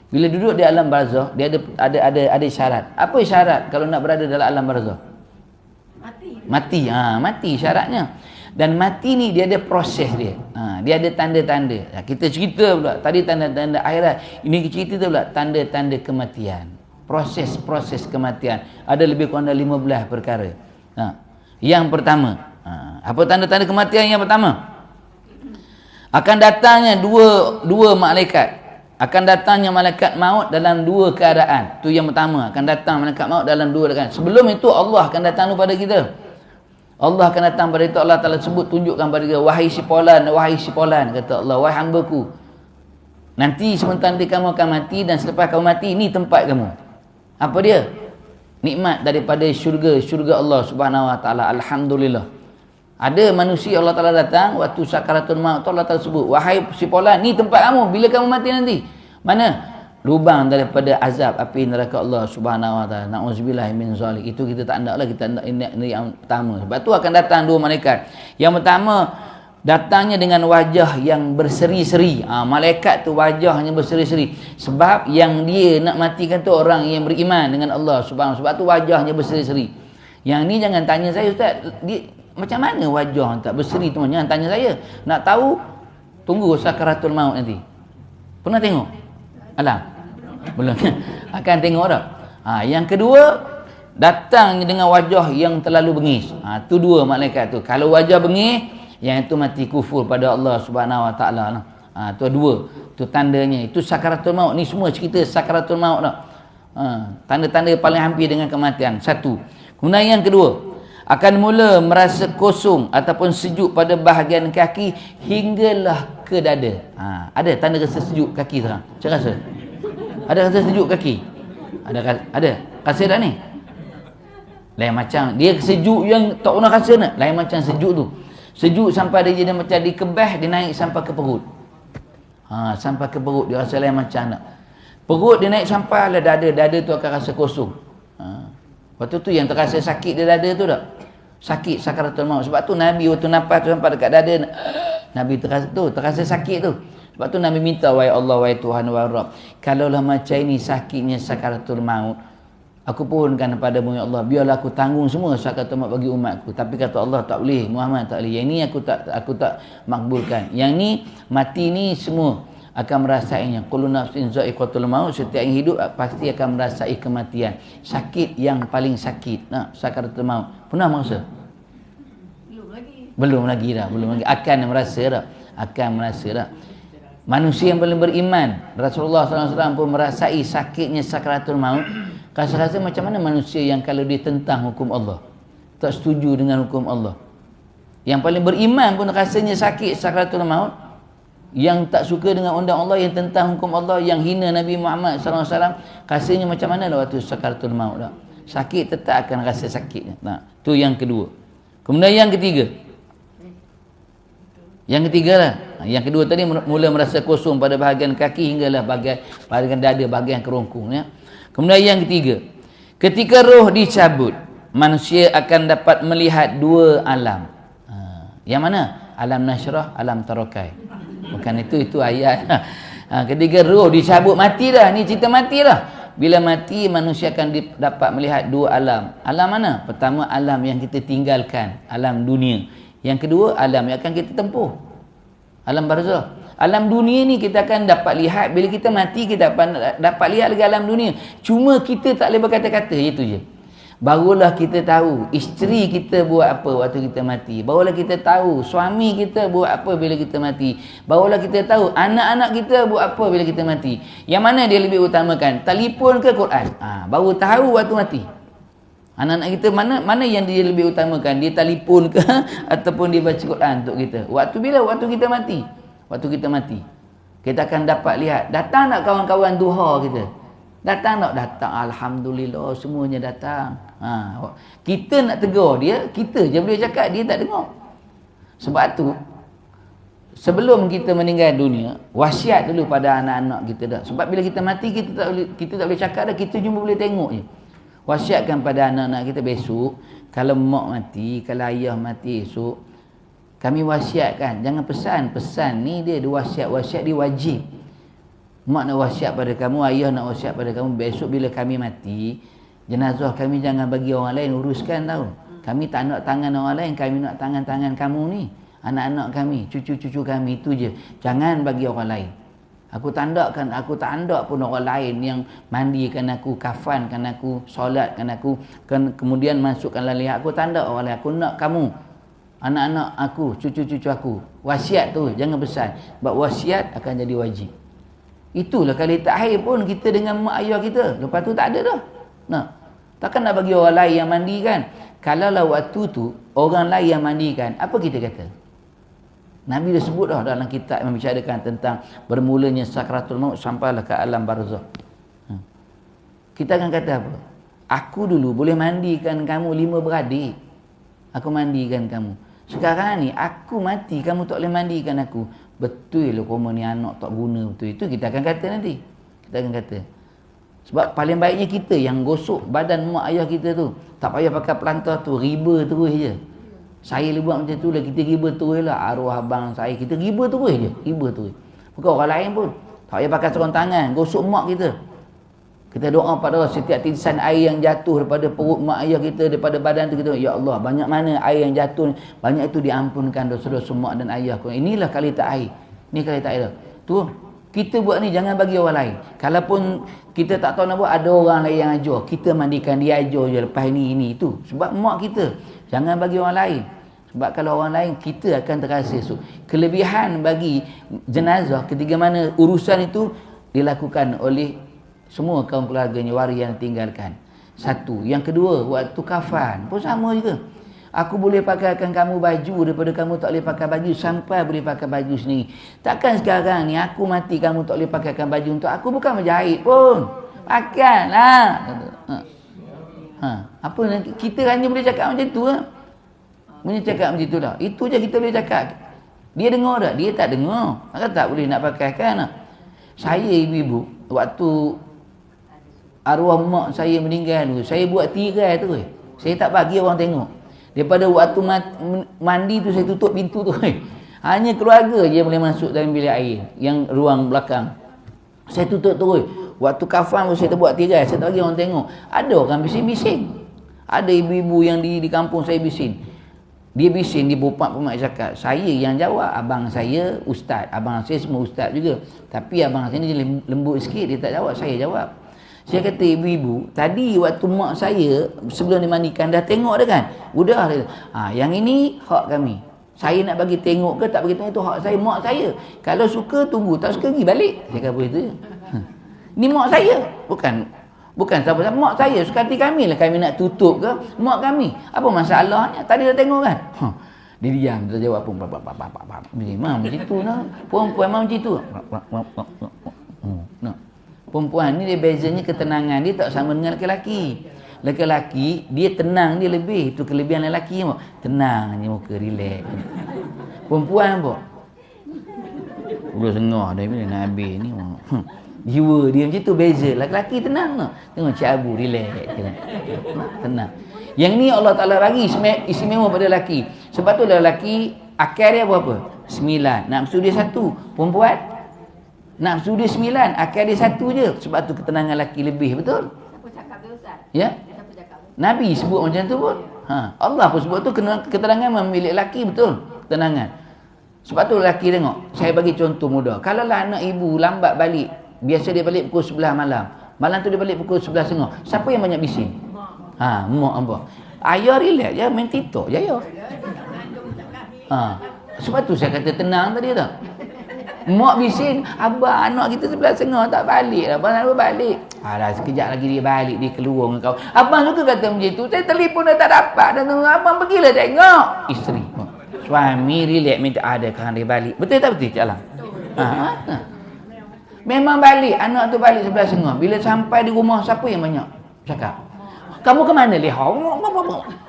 Bila duduk di alam barzakh, dia ada syarat. Apa syarat kalau nak berada dalam alam barzakh? Mati. Mati syaratnya. Dan mati ni dia ada proses dia. Dia ada tanda-tanda. Kita cerita pula tadi tanda-tanda akhirat. Ini cerita pula tanda-tanda kematian. Proses-proses kematian. Ada lebih kurang 15 perkara. Yang pertama, apa tanda-tanda kematian yang pertama? Akan datangnya dua malaikat. Akan datangnya malaikat maut dalam dua keadaan. Tu yang pertama. Akan datang malaikat maut dalam dua keadaan. Sebelum itu Allah akan datang kepada kita. Allah akan datang pada itu. Allah Ta'ala sebut, tunjukkan pada kita. Wahai si Polan, kata Allah, wahai hamba-Ku, nanti sebentar nanti kamu akan mati, dan selepas kamu mati, ini tempat kamu. Apa dia? Nikmat daripada syurga Allah Subhanahu Wa Ta'ala. Alhamdulillah. Ada manusia Allah Ta'ala datang waktu sakaratul maut, Allah Ta'ala sebut, wahai si Polan, ni tempat kamu bila kamu mati nanti. Mana? Lubang daripada azab api neraka Allah Subhanahu Wa Ta'ala. Na'udzubillah min zalik. Itu kita tak naklah, kita nak ini yang pertama. Sebab tu akan datang dua malaikat. Yang pertama, datangnya dengan wajah yang berseri-seri. Malaikat tu wajahnya berseri-seri. Sebab yang dia nak matikan tu orang yang beriman dengan Allah Subhanahu. Sebab tu wajahnya berseri-seri. Yang ni jangan tanya saya, Ustaz, dia macam mana wajah tak berseri tu? Jangan tanya saya. Nak tahu, tunggu sakaratul maut nanti. Pernah tengok? Alam? Belum. Akan tengok dah. Yang kedua, datang dengan wajah yang terlalu bengis. Tu dua malaikat tu. Kalau wajah bengis, yang itu mati kufur pada Allah Subhanahu Wa Ta'ala. Tu dua. Tu tandanya. Itu sakaratul maut. Ni semua cerita sakaratul maut dah. Tanda-tanda paling hampir dengan kematian. Satu. Kemudian yang kedua, akan mula merasa kosong ataupun sejuk pada bahagian kaki hinggalah ke dada. Ada tanda rasa sejuk kaki sekarang? Saya rasa. Ada rasa sejuk kaki? Ada. Rasa tak ni? Lain macam. Dia sejuk yang tak pernah rasa nak. Lain macam sejuk tu. Sejuk sampai dia jadi macam dikebah, dia naik sampai ke perut. Sampai ke perut. Dia rasa lain macam nak. Perut dia naik sampai lah dada. Dada tu akan rasa kosong. Waktu tu yang terasa sakit di dada tu tak? Sakit sakaratul maut. Sebab tu Nabi waktu nafas tu sampai dekat dada, Nabi terasa sakit tu. Sebab tu Nabi minta, wahai Allah, wahai Tuhan, wahai Rabb, kalaulah macam ini sakitnya sakaratul maut, aku pohonkan kepadamu ya Allah, biarlah aku tanggung semua sakaratul maut bagi umatku. Tapi kata Allah, tak boleh, Muhammad tak boleh. Yang ni aku tak makbulkan. Yang ni mati ni semua akan merasainya. Kullu nafsin za'iqatul maut, setiap yang hidup pasti akan merasai kematian. Sakit yang paling sakit, sakaratul maut. Pernah merasa? Belum lagi dah. Akan merasa dah. Manusia yang paling beriman, Rasulullah SAW pun merasai sakitnya sakaratul maut. Rasa-rasa macam mana manusia yang kalau dia tentang hukum Allah, tak setuju dengan hukum Allah. Yang paling beriman pun rasanya sakit sakaratul maut. Yang tak suka dengan undang Allah, yang tentang hukum Allah, yang hina Nabi Muhammad SAW, rasanya macam mana lah waktu sakaratul maut dah. Sakit tetap akan rasa sakitnya. Tu yang kedua. Kemudian yang ketiga. Yang kedua tadi mula merasa kosong pada bahagian kaki hinggalah bahagian dada, bahagian kerongkong ya. Kemudian yang ketiga, ketika roh dicabut, manusia akan dapat melihat dua alam. Yang mana? Alam nasyrah, alam tarakai. Bukan itu ayat. Ketika roh dicabut, mati dah. Ni cerita mati dah. Bila mati, manusia akan dapat melihat dua alam. Alam mana? Pertama, alam yang kita tinggalkan, alam dunia. Yang kedua, alam yang akan kita tempuh, alam barzakh. Alam dunia ni kita akan dapat lihat. Bila kita mati, kita dapat lihat lagi alam dunia. Cuma kita tak boleh berkata-kata, itu je. Barulah kita tahu isteri kita buat apa waktu kita mati. Barulah kita tahu suami kita buat apa bila kita mati. Barulah kita tahu anak-anak kita buat apa bila kita mati. Yang mana dia lebih utamakan? Telefon ke Quran? Baru tahu waktu mati. Anak-anak kita mana yang dia lebih utamakan? Dia telefon ke ataupun dia baca Quran untuk kita? Waktu bila? Waktu kita mati. Waktu kita mati. Kita akan dapat lihat. Datang tak kawan-kawan duha kita? Datang tak? Datang. Alhamdulillah, semuanya datang. Kita nak tegur dia, kita je boleh cakap, dia tak dengar. Sebab tu sebelum kita meninggal dunia, wasiat dulu pada anak-anak kita dah. Sebab bila kita mati, kita tak boleh cakap dah, kita cuma boleh tengok je. Wasiatkan pada anak-anak kita besok, Kalau mak mati, kalau ayah mati esok, kami wasiatkan, jangan pesan ni dia wasiat dia wajib. Mak nak wasiat pada kamu, ayah nak wasiat pada kamu, besok bila kami mati, jenazah kami jangan bagi orang lain uruskan tau. Kami tak nak tangan orang lain, kami nak tangan-tangan kamu ni, anak-anak kami, cucu-cucu kami, itu je. Jangan bagi orang lain. Aku tak andak pun orang lain yang mandikan aku, kafankan aku, solatkan aku, kemudian masukkan laliah. Aku tak andak orang lain. Aku nak kamu, anak-anak aku, cucu-cucu aku. Wasiat tu jangan besar. Sebab wasiat akan jadi wajib. Itulah kali takhir pun kita dengan mak ayah kita. Lepas tu tak ada dah. Nah, takkan nak bagi orang lain yang mandikan. Kalau lah waktu tu orang lain yang mandikan, apa kita kata? Nabi dah sebut dah dalam kitab membicarakan tentang bermulanya sakratul maut sampailah ke alam barzakh. Kita akan kata apa? Aku dulu boleh mandikan kamu 5 beradik. Aku mandikan kamu. Sekarang ni aku mati, kamu tak boleh mandikan aku. Betul lah koma ni anak tak guna betul. Itu kita akan kata nanti. Kita akan kata. Sebab paling baiknya kita yang gosok badan mak ayah kita tu. Tak payah pakai pelantar tu, riba terus je. Saya buat macam tu lah, kita riba terus lah. Arwah abang saya, kita riba terus je. Riba terus. Bukan orang lain pun. Tak payah pakai sarung tangan, gosok mak kita. Kita doa pada Allah, setiap titisan air yang jatuh daripada perut mak ayah kita, daripada badan tu kita, ya Allah, banyak mana air yang jatuh, banyak itu diampunkan dosa-dosa mak dan ayah. Inilah kualitas air. Ini kualitas air. Tu, kita buat ni jangan bagi orang lain. Kalaupun kita tak tahu nak buat, ada orang lain yang ajar. Kita mandikan dia ajar je lepas ini, itu. Sebab mak kita. Jangan bagi orang lain. Sebab kalau orang lain, kita akan terasa. So, kelebihan bagi jenazah ketika mana urusan itu dilakukan oleh semua kaum keluarganya, waris yang tinggalkan. Satu. Yang kedua, waktu kafan pun sama juga. Aku boleh pakaikan kamu baju daripada kamu tak boleh pakai baju sampai boleh pakai baju sendiri. Takkan sekarang ni aku mati kamu tak boleh pakaikan baju untuk aku, bukan menjahit pun. Pakailah. Apa nanti kita hanya boleh cakap macam tu lah. Boleh cakap macam tu lah. Itu je kita boleh cakap. Dia dengar tak? Dia tak dengar. Maka tak boleh nak pakaikan lah. Saya ibu-ibu, waktu arwah mak saya meninggal tu, saya buat tirai tu. Saya tak bagi orang tengok. Daripada waktu mandi tu saya tutup pintu tu. Hanya keluarga je boleh masuk dalam bilik air, yang ruang belakang. Saya tutup terus. Waktu kafan pun saya buat tirai, saya tak bagi orang tengok. Ada orang bising-bising. Ada ibu-ibu yang di kampung saya bising. Dia bising, dia berpak-pak cakap. Saya yang jawab, abang saya ustaz. Abang saya semua ustaz juga. Tapi abang saya ni lembut sikit, dia tak jawab, saya jawab. Saya kata, ibu-ibu, tadi waktu mak saya sebelum dimandikan dah tengok dah kan? Udah. Yang ini hak kami. Saya nak bagi tengok ke tak bagi tengok, itu hak saya, mak saya. Kalau suka tunggu, tak suka pergi balik. Saya kata begitu je. Ni mak saya. Bukan siapa-siapa. Mak saya. Suka hati kami lah. Kami nak tutup ke mak kami. Apa masalahnya? Tadi dah tengok kan? Dia diam. Dia jawab pun. Memang macam tu lah. Perempuan memang macam tu. Perempuan ni dia bezanya ketenangan. Dia tak sama dengan lelaki. Lelaki dia tenang dia lebih. Itu kelebihan lelaki. Tenang je muka. Relax. Perempuan apa? Udah sengah dah bila nak habis ni. Jiwa dia macam tu beza. Lelaki tenang tak? Tengok Cik Abu relax. Tenang. Yang ni Allah Ta'ala bagi istimewa pada lelaki. Sebab tu lelaki akal dia berapa? 9. Nafsu dia 1. Perempuan nafsu dia 9. Akal dia 1 je. Sebab tu ketenangan lelaki lebih. Betul? Siapa cakap tu Ustaz? Ya? Siapa cakap? Nabi sebut macam tu pun. Allah pun sebut tu ketenangan memiliki lelaki. Betul? Ketenangan. Sebab tu lelaki tengok. Saya bagi contoh mudah. Kalau lah anak ibu lambat balik. Biasa dia balik pukul 11 malam. Malam tu dia balik pukul 11.30. Siapa yang banyak bising? Mak apa? Ayah relax je, main TikTok je ayah. Sebab tu saya kata tenang tadi tak? Mak bising, abang anak kita 11.30 tak balik lah. Abang nak balik. Alah sekejap lagi dia balik, dia keluar dengan kau. Abang juga kata macam tu. Saya telefon dah tak dapat. Dan abang pergilah tengok. Isteri. Suami relax minta ada kan dia balik. Betul tak betul Cik Alang? Memang balik, anak tu balik 11.30. Bila sampai di rumah, siapa yang banyak cakap? Kamu ke mana lihat?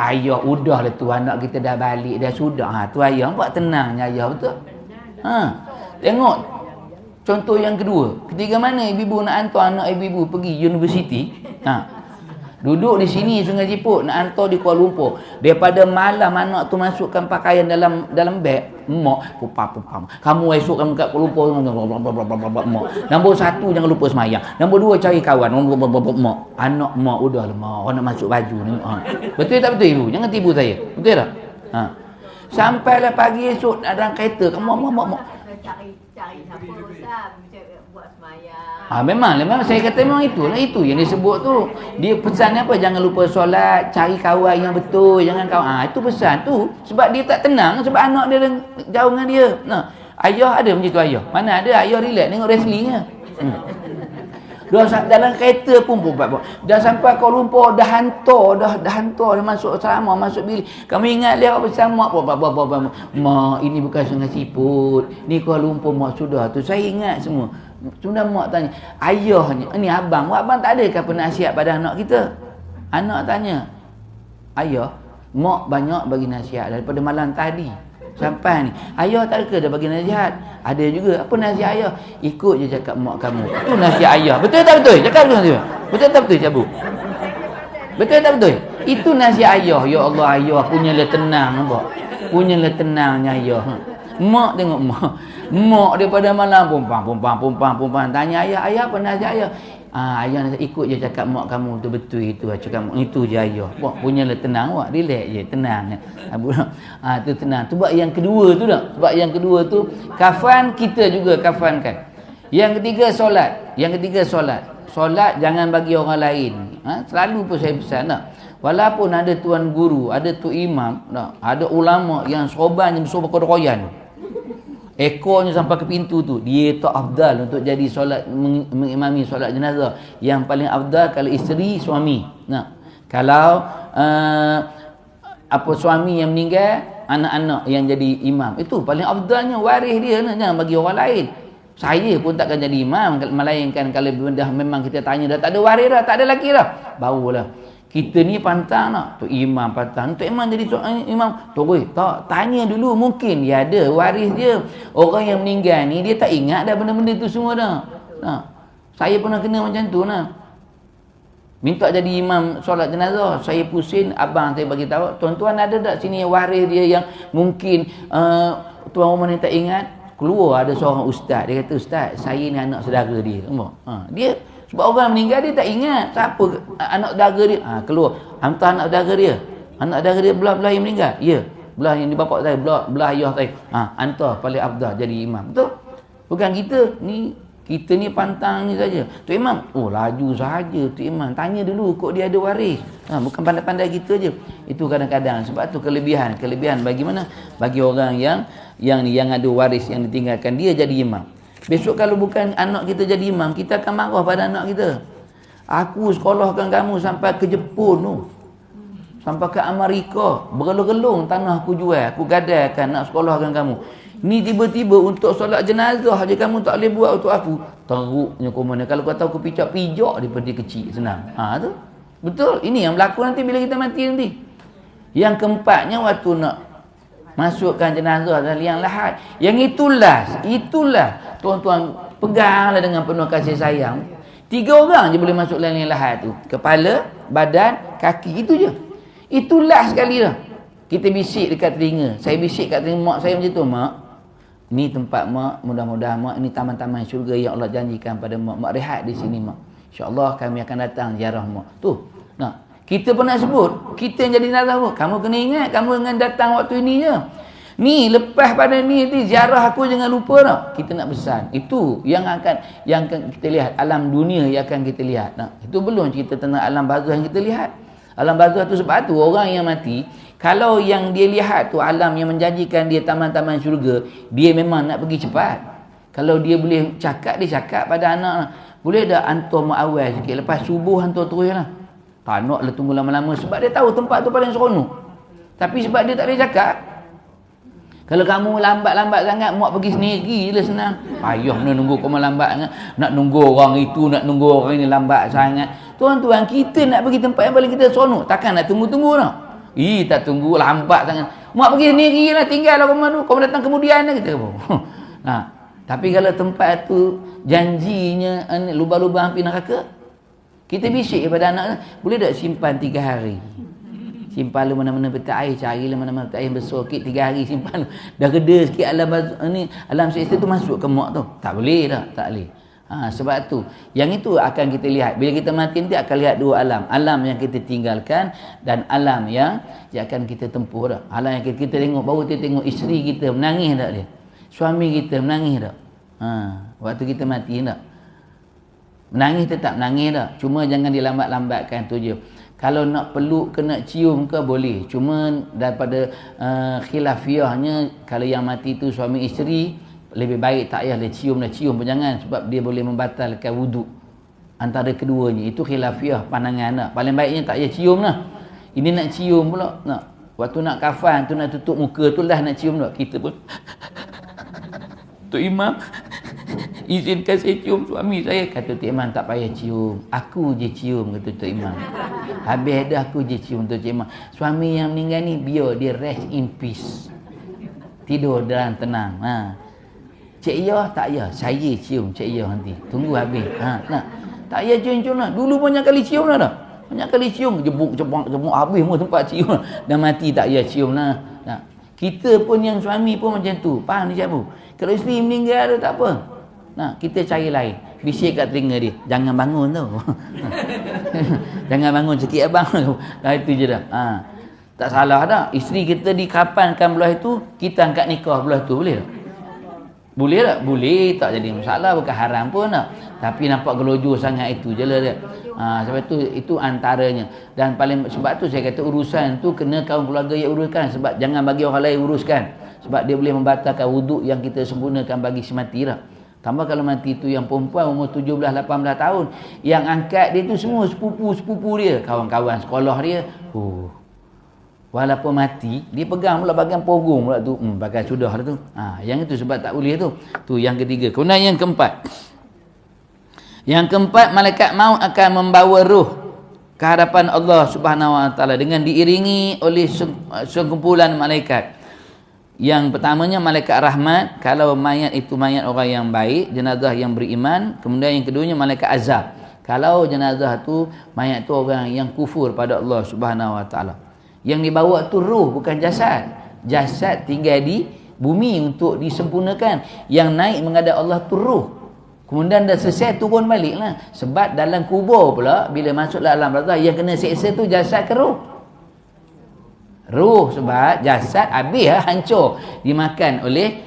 Ayah, udahlah tu anak kita dah balik, dah sudah. Tu ayah, buat tenangnya ayah, betul? Tengok. Contoh yang kedua. Ketika mana ibu-ibu nak hantar anak ibu-ibu pergi universiti. Duduk di sini Sungai Siput nak hantar di Kuala Lumpur. Daripada malam anak tu masukkan pakaian dalam beg, mak pupam. Kamu esok kamu kat Kuala Lumpur, mak. Nombor 1 jangan lupa semayang. Nombor 2 cari kawan, mak. Anak mak udah lah mak, orang nak masuk baju ni. Betul tak betul ibu? Jangan tipu saya. Betul tak? Sampailah pagi esok dalam kereta, kamu mak. Cari siapa Ustaz buat semayang. Memang saya kata memang itulah itu yang disebut tu. Dia pesan apa? Jangan lupa solat, cari kawan yang betul, jangan kawan. Itu pesan tu sebab dia tak tenang sebab anak dia jauh dengan dia. Ayah ada macam tu ayah. Mana ada ayah relax tengok wrestlingnya. Dalam kereta pun dah sampai Kuala Lumpur, dah hantar dia masuk asrama, masuk bilik. Kamu ingat dia apa pesan mak? Mak, ini bukan Sungai Siput, ni Kuala Lumpur mak sudah tu. Saya ingat semua. Sudah mak tanya, ayahnya, ni abang tak adakah penasihat pada anak kita? Anak tanya, ayah, mak banyak bagi nasihat daripada malam tadi sampai ni. Ayah tak ada dah bagi nasihat? Ada juga. Apa nasihat ayah? Ikut je cakap mak kamu. Itu nasihat ayah. Betul tak betul? Cakap betul. Betul tak betul Cabu? Betul tak betul? Itu nasihat ayah. Ya Allah, ayah punyalah tenang nampak. Punyalah tenangnya ayah. Mak tengok mak. Mak daripada malam pumpang. Tanya ayah apa nasihat ayah? Ayah nak ikut je cakap mak kamu tu betul itu. Cakap itu je ayah. Buat punyalah tenang awak. Relax je, tenang. Tu tenang. Tu buat yang kedua tu dah. Sebab yang kedua tu kafan kita juga kafankan. Yang ketiga solat. Solat jangan bagi orang lain. Selalu pun saya pesan tak. Walaupun ada tuan guru, ada tu imam, ada ulama yang soban yang bersobat kodokoyan. Ekornya sampai ke pintu tu, dia tak afdal untuk jadi solat, mengimami solat jenazah. Yang paling afdal kalau isteri, suami. Kalau suami yang meninggal, anak-anak yang jadi imam. Itu paling afdalnya waris dia, jangan bagi orang lain. Saya pun takkan jadi imam, melainkan kalau dah memang kita tanya dah tak ada waris dah, tak ada lelaki dah, barulah. Kita ni pantang nak tu imam pantang tu imam jadi imam tu tak tanya dulu, mungkin dia ada waris dia. Orang yang meninggal ni dia tak ingat dah benda-benda tu semua dah. Saya pernah kena macam tu minta jadi imam solat jenazah, saya pusing, abang saya bagi tahu, tuan-tuan ada tak sini waris dia yang mungkin tuan rumah ni tak ingat. Keluar ada seorang ustaz, dia kata, ustaz saya ni anak saudara dia. Dia sebab orang meninggal dia tak ingat siapa anak saudara dia. Keluar, hantar anak saudara dia. Anak saudara dia belah-belah yang meninggal. Ya, belah yang di bapa saya, belah ayah saya. Hantar paling afdal jadi imam. Betul? Bukan kita ni pantang ni saja. Tu imam, laju saja tu imam. Tanya dulu kok dia ada waris. Bukan pandai-pandai kita je. Itu kadang-kadang sebab tu kelebihan bagaimana bagi orang yang ada waris yang ditinggalkan dia jadi imam. Besok kalau bukan anak kita jadi imam, kita akan marah pada anak kita. Aku sekolahkan kamu sampai ke Jepun tu. Sampai ke Amerika. Bergelung-gelung tanah aku jual. Aku gadaikan nak sekolahkan kamu. Ni tiba-tiba untuk solat jenazah je kamu tak boleh buat untuk aku. Teruknya komanda. Kalau kau tahu aku pijak daripada dia kecil. Senang. Tu. Betul. Ini yang berlaku nanti bila kita mati nanti. Yang keempatnya waktu nak masukkan jenazah dalam liang lahat. Yang itulah tuan-tuan peganglah dengan penuh kasih sayang. 3 orang je boleh masuk dalam liang lahat tu. Kepala, badan, kaki, itu je. Itulah sekali dah. Kita bisik dekat telinga. Saya bisik kat telinga mak saya macam tu, mak. Ni tempat mak, mudah-mudahan mak ini taman-taman syurga yang Allah janjikan pada mak. Mak rehat di sini mak. InsyaAllah kami akan datang ziarah mak. Tu. Kita pernah sebut, kita yang jadi nazar pun. Kamu kena ingat, kamu dengan datang waktu ini je. Ni, lepas pada ni ziarah aku jangan lupa tak. Kita nak pesan. Itu yang akan kita lihat. Alam dunia yang akan kita lihat. Itu belum cerita tentang alam barzah yang kita lihat. Alam barzah tu sebab tu orang yang mati, kalau yang dia lihat tu alam yang menjanjikan dia taman-taman syurga, dia memang nak pergi cepat. Kalau dia boleh cakap, dia cakap pada anak, boleh dah hantar mak awal sikit. Lepas subuh hantar terus lah. Tak naklah tunggu lama-lama sebab dia tahu tempat tu paling seronok. Tapi sebab dia tak boleh cakap. Kalau kamu lambat-lambat sangat, mak pergi sendiri je lah senang. Payah nak nunggu kamu lambat sangat. Nak nunggu orang itu, nak nunggu orang ini lambat sangat. Tuan-tuan, kita nak pergi tempat yang paling kita seronok. Takkan nak tunggu-tunggu tak? Tak tunggu lambat sangat. Mak pergi sendiri lah, tinggal lah kamu datang kemudian lah kita. Tapi kalau tempat tu janjinya lubang-lubang api neraka, Kita bisik kepada anak, boleh tak simpan 3 hari? Simpan lu mana-mana peti air, carilah mana-mana peti air besar sikit 3 hari simpan. Dah reda sikit alam semesta tu masuk ke mak tu. Tak boleh dah, tak boleh. Sebab tu, yang itu akan kita lihat. Bila kita mati nanti akan lihat 2 alam. Alam yang kita tinggalkan dan alam yang akan kita tempuh dah. Alam yang kita tengok, baru kita tengok isteri kita menangis tak dia? Suami kita menangis tak? Waktu kita mati tak? Menangis tetap menangis tak? Cuma jangan dilambat-lambatkan tu je. Kalau nak peluk ke nak cium ke boleh. Cuma daripada khilafiahnya, kalau yang mati tu suami isteri, lebih baik tak payah dia cium pun jangan. Sebab dia boleh membatalkan wuduk antara keduanya. Itu khilafiah pandangan tak. Paling baiknya tak payah cium lah. Ini nak cium pula. Waktu nak kafan tu, nak tutup muka tu lah nak cium tak. Kita pun Tok Imam, izinkan saya cium suami saya. Kata Tok Imam, tak payah cium. Aku je cium, kata Tok Imam. Habis dah aku je cium, Tok Imam. Suami yang meninggal ni, biar dia rest in peace. Tidur dalam tenang. Cik Iyah, tak payah. Saya cium Cik Iyah nanti. Tunggu habis. Nak. Tak payah cium-cium lah. Dulu banyak kali cium lah dah. Banyak kali cium. Jebuk habis semua tempat cium lah. Dah mati tak payah cium lah. Kita pun yang suami pun macam tu. Faham ni siapa? Kalau isteri meninggal tu tak apa. Kita cari lain. Bisik kat telinga dia. Jangan bangun tau. Jangan bangun sikit abang. Itu je dah. Tak salah dah. Isteri kita dikapankan belah itu, kita angkat nikah belah tu. Boleh tak? Boleh tak? Boleh. Tak jadi masalah. Bukan haram pun tak. Tapi nampak gelojoh sangat itu je lah dia. Sebab itu antaranya. Dan paling sebab tu saya kata urusan tu kena kaum keluarga yang uruskan. Sebab jangan bagi orang lain uruskan. Sebab dia boleh membatalkan wuduk yang kita sempurnakan bagi si mati lah. Tambah kalau mati tu yang perempuan umur 17-18 tahun. Yang angkat dia tu semua sepupu-sepupu dia. Kawan-kawan sekolah dia. Walaupun mati, dia pegang pula bagian pogong pula tu. Bagai sudah lah tu. Yang itu sebab tak boleh tu. Tu yang ketiga. Kemudian yang keempat. Yang keempat, malaikat maut akan membawa ruh ke hadapan Allah Subhanahu Wa Taala dengan diiringi oleh sekumpulan malaikat. Yang pertamanya malaikat rahmat, kalau mayat itu mayat orang yang baik, jenazah yang beriman. Kemudian yang keduanya malaikat azab. Kalau jenazah tu mayat tu orang yang kufur pada Allah Subhanahu Wa Taala. Yang dibawa tu ruh, bukan jasad. Jasad tinggal di bumi untuk disempurnakan. Yang naik menghadap Allah tu ruh. Kemudian dah selesai turun balik lah. Sebab dalam kubur pula, bila masuk dalam barzah, yang kena seksa tu jasad ke ruh? Ruh. Sebab jasad habis lah, hancur. Dimakan oleh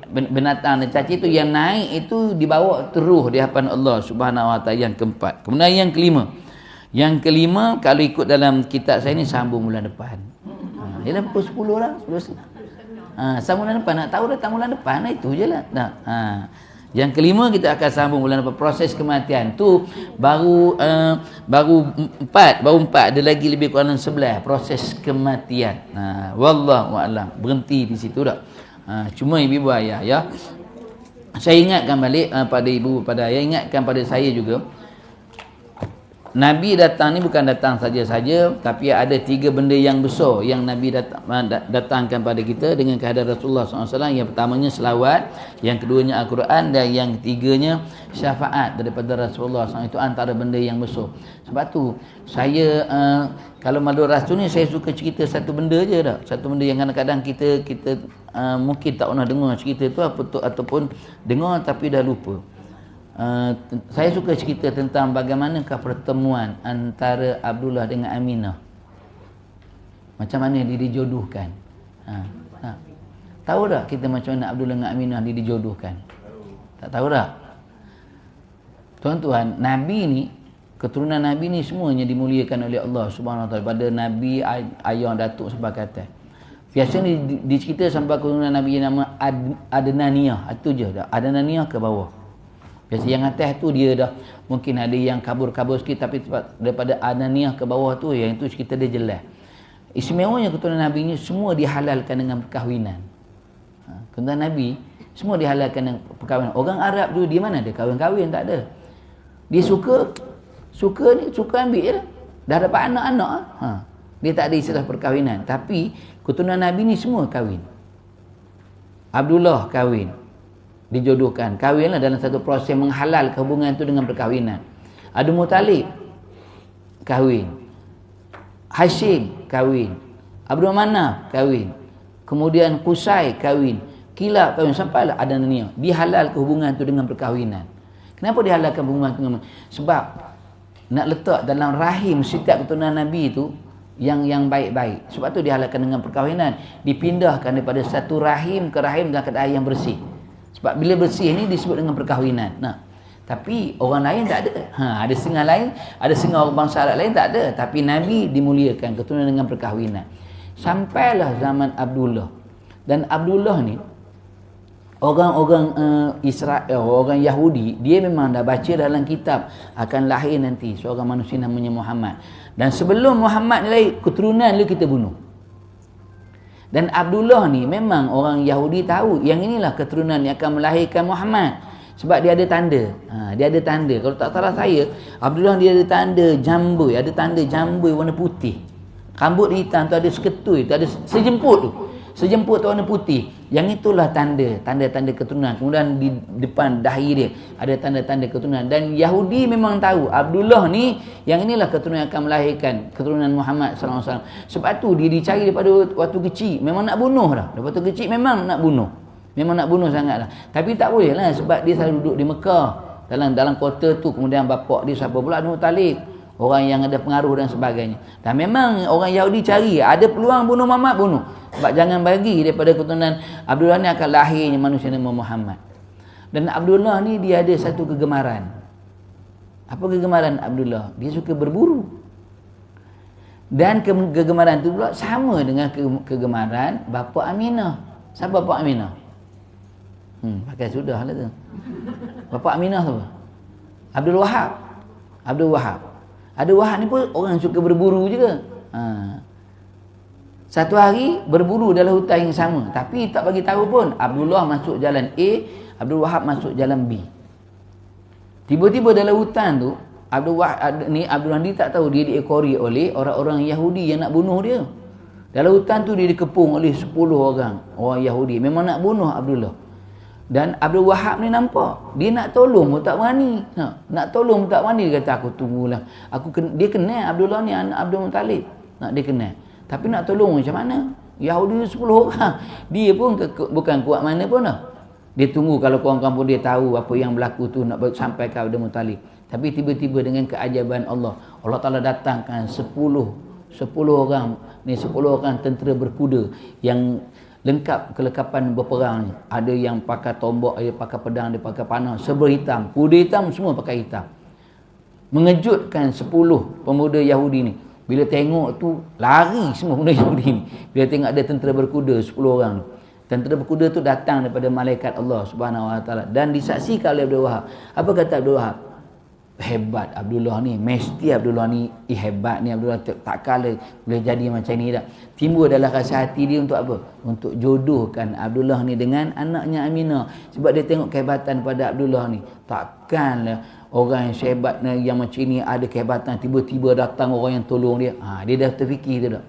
binatang dan cacing itu. Yang naik itu dibawa tu ruh di hadapan Allah Subhanahu Wa Taala. Yang keempat. Kemudian yang kelima. Yang kelima, kalau ikut dalam kitab saya ni, sambung bulan depan. Ialah pukul 10 lah, 10.30. Sambung bulan depan. Nak tahu datang bulan depan, itu je lah. Yang kelima, kita akan sambung bulan depan. Proses kematian tu baru 4. Ada lagi lebih kurang 11 proses kematian. Wallahu a'lam. Berhenti di situ dah. Cuma ibu ayah ya. Saya ingatkan balik pada ibu, pada ayah, ingatkan pada saya juga. Nabi datang ni bukan datang saja-saja, tapi ada 3 benda yang besar yang Nabi datangkan pada kita dengan kehadiran Rasulullah SAW. Yang pertamanya selawat, yang keduanya Al-Quran, dan yang ketiganya syafaat daripada Rasulullah SAW. Itu antara benda yang besar. Sebab tu saya kalau malu rasul ni, saya suka cerita satu benda je dah. Satu benda yang kadang-kadang kita mungkin tak pernah dengar cerita tu ataupun dengar tapi dah lupa. Saya suka cerita tentang bagaimanakah pertemuan antara Abdullah dengan Aminah. Macam mana dia dijodohkan. Tahu tak kita macam mana Abdullah dengan Aminah dia dijodohkan? Tak tahu tak? Tuan-tuan, Nabi ni, keturunan Nabi ni semuanya dimuliakan oleh Allah Subhanahu Wa Taala. Pada Nabi, ayah, datuk sampai ke atas. Biasanya dicerita sampai keturunan Nabi yang nama Adnaniyah. Itu je dah. Adnaniyah ke bawah. Biasa yang atas tu dia dah mungkin ada yang kabur-kabur sikit, tapi daripada Adnaniyah ke bawah tu, yang itu cerita dia jelas. Istimewanya keturunan Nabi ni semua dihalalkan dengan perkahwinan. Keturunan Nabi semua dihalalkan dengan perkahwinan. Orang Arab dulu di mana ada kahwin-kahwin? Tak ada. Dia suka ambil je lah. Dah dapat anak-anak dia tak ada istilah perkahwinan. Tapi keturunan Nabi ni semua kahwin. Abdullah kahwin, dijodohkan. Kahwinlah dalam satu proses menghalal hubungan itu dengan perkahwinan. Abdul Muttalib kahwin. Hashim kahwin. Abdul Manaf kahwin. Kemudian Qusay kahwin. Kilab kahwin. Sampailah ada dunia. Dihalalkan hubungan tu dengan perkahwinan. Kenapa dihalalkan hubungan tu dengan? Sebab nak letak dalam rahim setiap keturunan Nabi tu yang baik-baik. Sebab tu dihalalkan dengan perkahwinan. Dipindahkan daripada satu rahim ke rahim dalam keadaan yang bersih. Sebab bila bersih ni disebut dengan perkahwinan. Nah, tapi orang lain tak ada. Ada setengah lain, ada setengah orang bangsa Arab lain tak ada. Tapi Nabi dimuliakan keturunan dengan perkahwinan. Sampailah zaman Abdullah. Dan Abdullah ni orang-orang Israel, orang Yahudi, dia memang dah baca dalam kitab akan lahir nanti seorang manusia namanya Muhammad. Dan sebelum Muhammad ni lahir, keturunan dia kita bunuh. Dan Abdullah ni memang orang Yahudi tahu yang inilah keturunan yang akan melahirkan Muhammad. Sebab dia ada tanda. Dia ada tanda. Kalau tak salah saya, Abdullah dia ada tanda jambul, ada tanda jambul warna putih. Rambut hitam tu ada seketui, tu ada sejemput tu. Sejemput tu warna putih. Yang itulah tanda-tanda keturunan. Kemudian di depan dahi dia ada tanda-tanda keturunan. Dan Yahudi memang tahu Abdullah ni yang inilah keturunan yang akan melahirkan keturunan Muhammad SAW. Sebab tu dia dicari daripada waktu kecil. Memang nak bunuh dah. Daripada waktu kecil memang nak bunuh. Memang nak bunuh sangat lah. Tapi tak boleh lah sebab dia selalu duduk di Mekah. Dalam kota tu. Kemudian bapak dia siapa pula? Abdul Muttalib. Orang yang ada pengaruh dan sebagainya. Dan memang orang Yahudi cari. Ada peluang bunuh Muhammad, bunuh. Sebab jangan bagi daripada keturunan Abdullah ni akan lahirnya manusia nama Muhammad. Dan Abdullah ni dia ada satu kegemaran. Apa kegemaran Abdullah? Dia suka berburu. Dan kegemaran tu pula sama dengan kegemaran bapa Aminah. Siapa bapa Aminah? Pakai sudah lah tu. Bapa Aminah tu apa? Abdul Wahab. Abdul Wahab. Abdul Wahab ni pun orang suka berburu juga. Satu hari berburu dalam hutan yang sama. Tapi tak bagi tahu pun. Abdullah masuk jalan A, Abdul Wahab masuk jalan B. Tiba-tiba dalam hutan tu, Abdullah ni tak tahu dia diekori oleh orang-orang Yahudi yang nak bunuh dia. Dalam hutan tu dia dikepung oleh 10 orang Yahudi. Memang nak bunuh Abdullah. Dan Abdul Wahab ni nampak. Dia nak tolong pun tak berani. Nak tolong pun tak berani. Dia kata aku tunggulah. Dia kenal Abdullah ni anak Abdul Muttalib. Dia kenal. Tapi nak tolong macam mana? Yahudi 10 orang. Dia pun bukan kuat mana pun dah. Dia tunggu kalau korang kampung dia tahu apa yang berlaku tu nak sampai ke Abdul Muttalib. Tapi tiba-tiba dengan keajaiban Allah Ta'ala datangkan 10 orang. Ni 10 orang tentera berkuda yang lengkap kelengkapan berperang. Ada yang pakai tombak, ada pakai pedang, ada pakai panah, serba hitam. Kuda hitam semua pakai hitam. Mengejutkan 10 pemuda Yahudi ni. Bila tengok tu lari semua pemuda Yahudi ni. Bila tengok ada tentera berkuda 10 orang tu. Tentera berkuda tu datang daripada malaikat Allah Subhanahu Wa Taala dan disaksikan oleh Abdul Wahab. Apa kata Abdul Wahab? Hebat Abdullah ni, mesti Abdullah ni hebat ni, Abdullah tak kalah boleh jadi macam ni dah. Timbul dalam rasa hati dia untuk apa? Untuk jodohkan Abdullah ni dengan anaknya Aminah. Sebab dia tengok kehebatan pada Abdullah ni. Takkanlah orang yang sehebat yang macam ni ada kehebatan tiba-tiba datang orang yang tolong dia. Dia dah terfikir tu dah.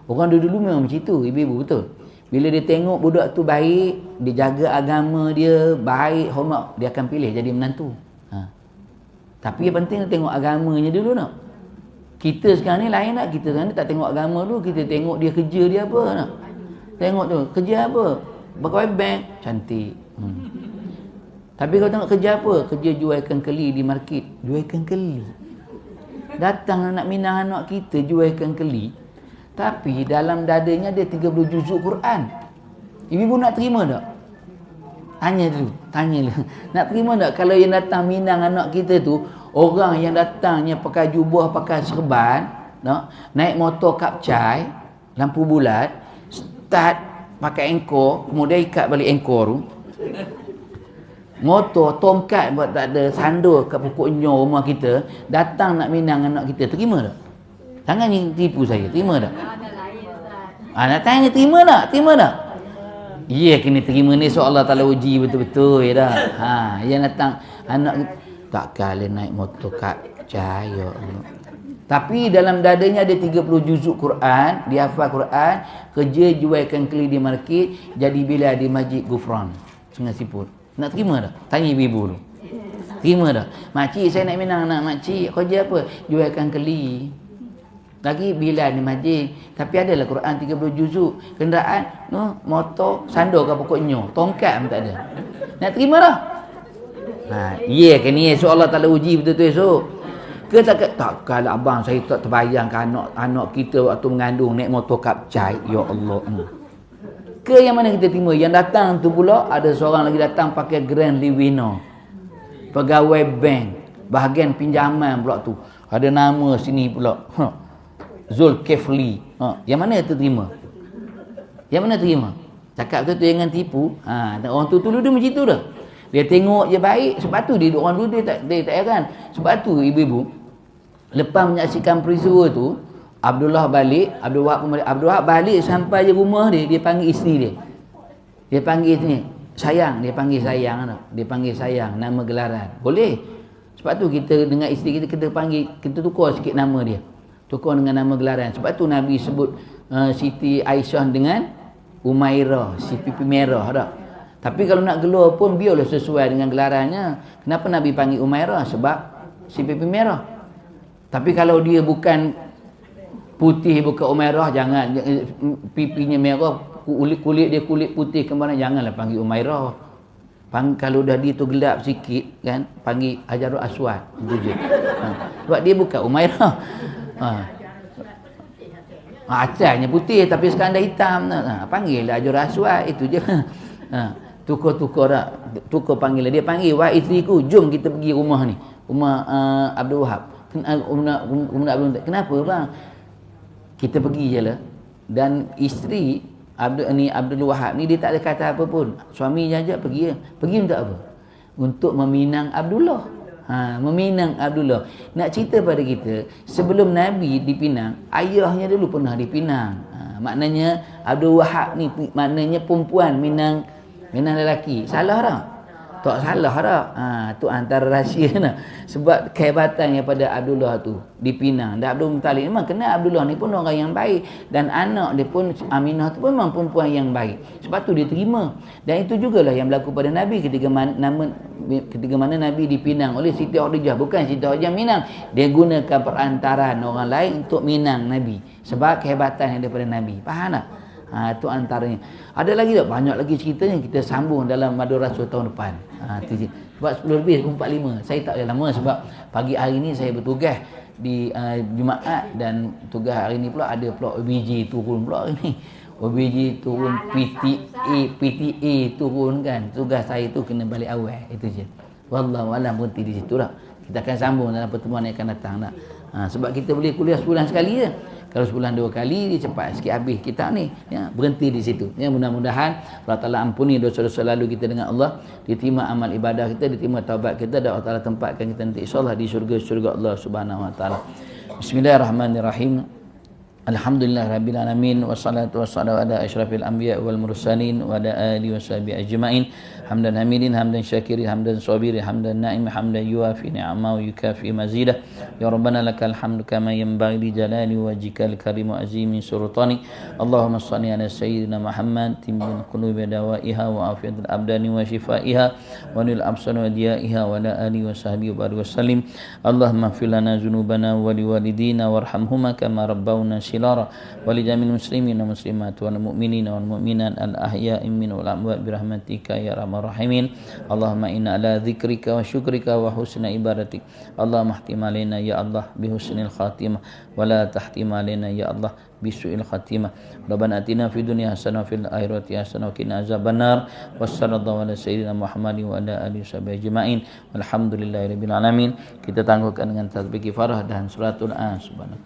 Orang dulu memang macam tu, ibu-ibu betul. Bila dia tengok budak tu baik, dia jaga agama dia, baik, hormat, dia akan pilih jadi menantu. Tapi yang penting tengok agamanya dulu nak. Kita sekarang ni lain tak? Kita sekarang ni tak tengok agama dulu. Kita tengok dia kerja dia apa nak. Tengok tu, kerja apa? Pegawai bank, cantik. Tapi kalau tengok kerja apa? Kerja jualkan keli di market. Jualkan keli. Datang nak minang anak kita jualkan keli. Tapi dalam dadanya ada 30 juzuk Quran. Ibu nak terima tak? Tanya dulu. Nak terima tak kalau yang datang minang anak kita tu, orang yang datangnya pakai jubah, pakai serban, naik motor kapcai, lampu bulat, start pakai engkor, kemudian ikat balik engkor tu. Motor, tongkat buat tak ada, sandur kat pokok nyor rumah kita, datang nak minang anak kita. Terima tak? Jangan tipu saya. Terima tak? Nak tanya terima tak? Terima tak? Ya, kena terima ni so Allah Ta'ala uji betul-betul ya dah. Yang datang anak tak kala naik motor kat cahaya. Tapi dalam dadanya ada 30 juzuk Quran, dia hafal Quran, kerja jualkan keli di market, jadi bila di Masjid Gufran, Sungai Siput. Nak terima tak? Tanya ibu-ibu dulu. Terima dah. Makcik saya nak minang nak makcik. Kerja apa? Jualkan keli. Lagi bila ni masjid. Tapi adalah Quran 30 juzuk. Kenderaan, motor, sandal ke pokoknya. Tongkat pun tak ada. Nak terima dah. Ya ke ni esok Allah Ta'ala uji betul-betul esok. Ke tak kalau abang saya tak terbayangkan anak kita waktu mengandung naik motor kapcai. Ya Allah. Ke yang mana kita terima? Yang datang tu pula ada seorang lagi datang pakai Grand Livino. Pegawai bank. Bahagian pinjaman pula tu. Ada nama sini pula. Zulkifli. Yang mana tu terima? Yang mana terima? Cakap betul tu jangan tipu. Orang tu dulu dia macam tu dah. Dia tengok je baik, sebab tu dia orang dulu dia tak heran. Sebab tu ibu-ibu lepas menyaksikan peristiwa tu, Abdul Wahab balik sampai je rumah dia panggil isteri dia. Dia panggil isteri, sayang, dia panggil sayang tau. Dia panggil sayang, nama gelaran. Boleh. Sebab tu kita dengan isteri kita panggil, kita tukar sikit nama dia. Tukar dengan nama gelaran. Sebab tu Nabi sebut Siti Aisyah dengan Umairah, si pipi merah tak? Tapi kalau nak gelar pun biarlah sesuai dengan gelarannya. Kenapa Nabi panggil Umairah? Sebab si pipi merah. Tapi kalau dia bukan putih, bukan Umairah, jangan. Pipinya merah, kulit dia kulit putih kemana, janganlah panggil Umairah. Kalau dah dia tu gelap sikit kan, panggil Hajarul Aswad. Itu je. Sebab dia bukan Umairah. Asalnya putih tapi sekarang dah hitam. Panggillah Hajarul Aswad, itu je. Tukar dah. Tukar panggil dia. Panggil, wahai isteriku, jom kita pergi rumah ni. Rumah Abdul Wahab. Kenapa bang? Kita pergi je lah. Dan isteri Abdul Wahab ni dia tak ada kata apa pun. Suami ajak pergi. Pergi untuk apa? Untuk meminang Abdullah. Meminang Abdullah. Nak cerita pada kita, sebelum Nabi dipinang, ayahnya dulu pernah dipinang. Maknanya Abdul Wahab ni maknanya perempuan minang lelaki. Salah tak? Tak salah tak? Tu antara rahsia nah. Sebab kehebatannya pada Abdullah tu dipinang. Dan Abdul Muttalib memang kena Abdullah ni pun orang yang baik, dan anak dia pun Aminah tu pun memang perempuan yang baik. Sebab tu dia terima. Dan itu jugalah yang berlaku pada Nabi ketika mana Nabi dipinang oleh Siti Khadijah. Bukan Siti Khadijah minang, dia gunakan perantaraan orang lain untuk minang Nabi. Sebab kehebatan yang daripada Nabi. Faham tak? Itu antaranya. Ada lagi tak? Banyak lagi ceritanya, kita sambung dalam Madu Rasul tahun depan. Sebab 10 lebih 45. Saya tak boleh lama sebab pagi hari ni saya bertugas di Jumaat, dan tugas hari ni pula ada pula OBJ turun pula hari ni. OBJ turun, PTA turun kan. Tugas saya tu kena balik awal. Itu je. Wallahu a'lam, berhenti di situ lah. Kita akan sambung dalam pertemuan yang akan datang tak? Sebab kita boleh kuliah sebulan sekali je. Kalau sebulan 2 kali, dia cepat sikit habis kitab ni. Berhenti di situ. Mudah-mudahan Allah Ta'ala ampuni dosa-dosa lalu kita dengan Allah. Diterima amal ibadah kita, diterima taubat kita, dan Allah Ta'ala tempatkan kita nanti insyaAllah di syurga Allah Subhanahu Wa Ta'ala. Bismillahirrahmanirrahim. Alhamdulillah Rabbil Alamin. Wassalatu wassalamu ala asyrafil anbiya wal mursalin wa ala alihi wa sahbihi ajma'in. Hamdan hamidin, hamdan syakirin, hamdan sabirin, hamdan na'im, hamdan yuafi ni'ama wa yukafi mazidah. Ya Rabbana lakal hamdu kama yanbaghi li jalali wajhikal karim wa azimi sultani. Allahumma shalli ala sayyidina Muhammad timbul qulubi dawaiha wa afiyatul abdani wa shifaiha wa nil absar wa diyaiha wa ala alihi wa sahbihi wa barik wasallim. Allahumma ighfir lana dzunubana wa liwalidina warhamhuma kama rabbawna shilara wa li jamil muslimina muslimat wal mu'minina wal mu'minat al ahya'i minhum wal amwat bi rahmatika ya arhamar rahimin. Allahumma inna ala dzikrika wa syukrika wa husna ibadatik. Allahumma ihtim alaina ya Allah bi husnil khatimah wa la tahtim alaina ya Allah bi su'il khatimah. Rabbana atina fid dunya hasanah wa fil akhirati hasanah wa qina azabannar. Wassallallahu ala sayyidina Muhammadin wa ala alihi washabihi ajma'in. Walhamdulillahirabbil alamin. Kita tangguhkan dengan tasbih kifarah dan suratul subhanallah.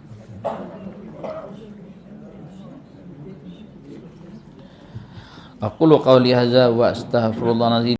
Aqulu qawli hadza wa astaghfirullahaladzim.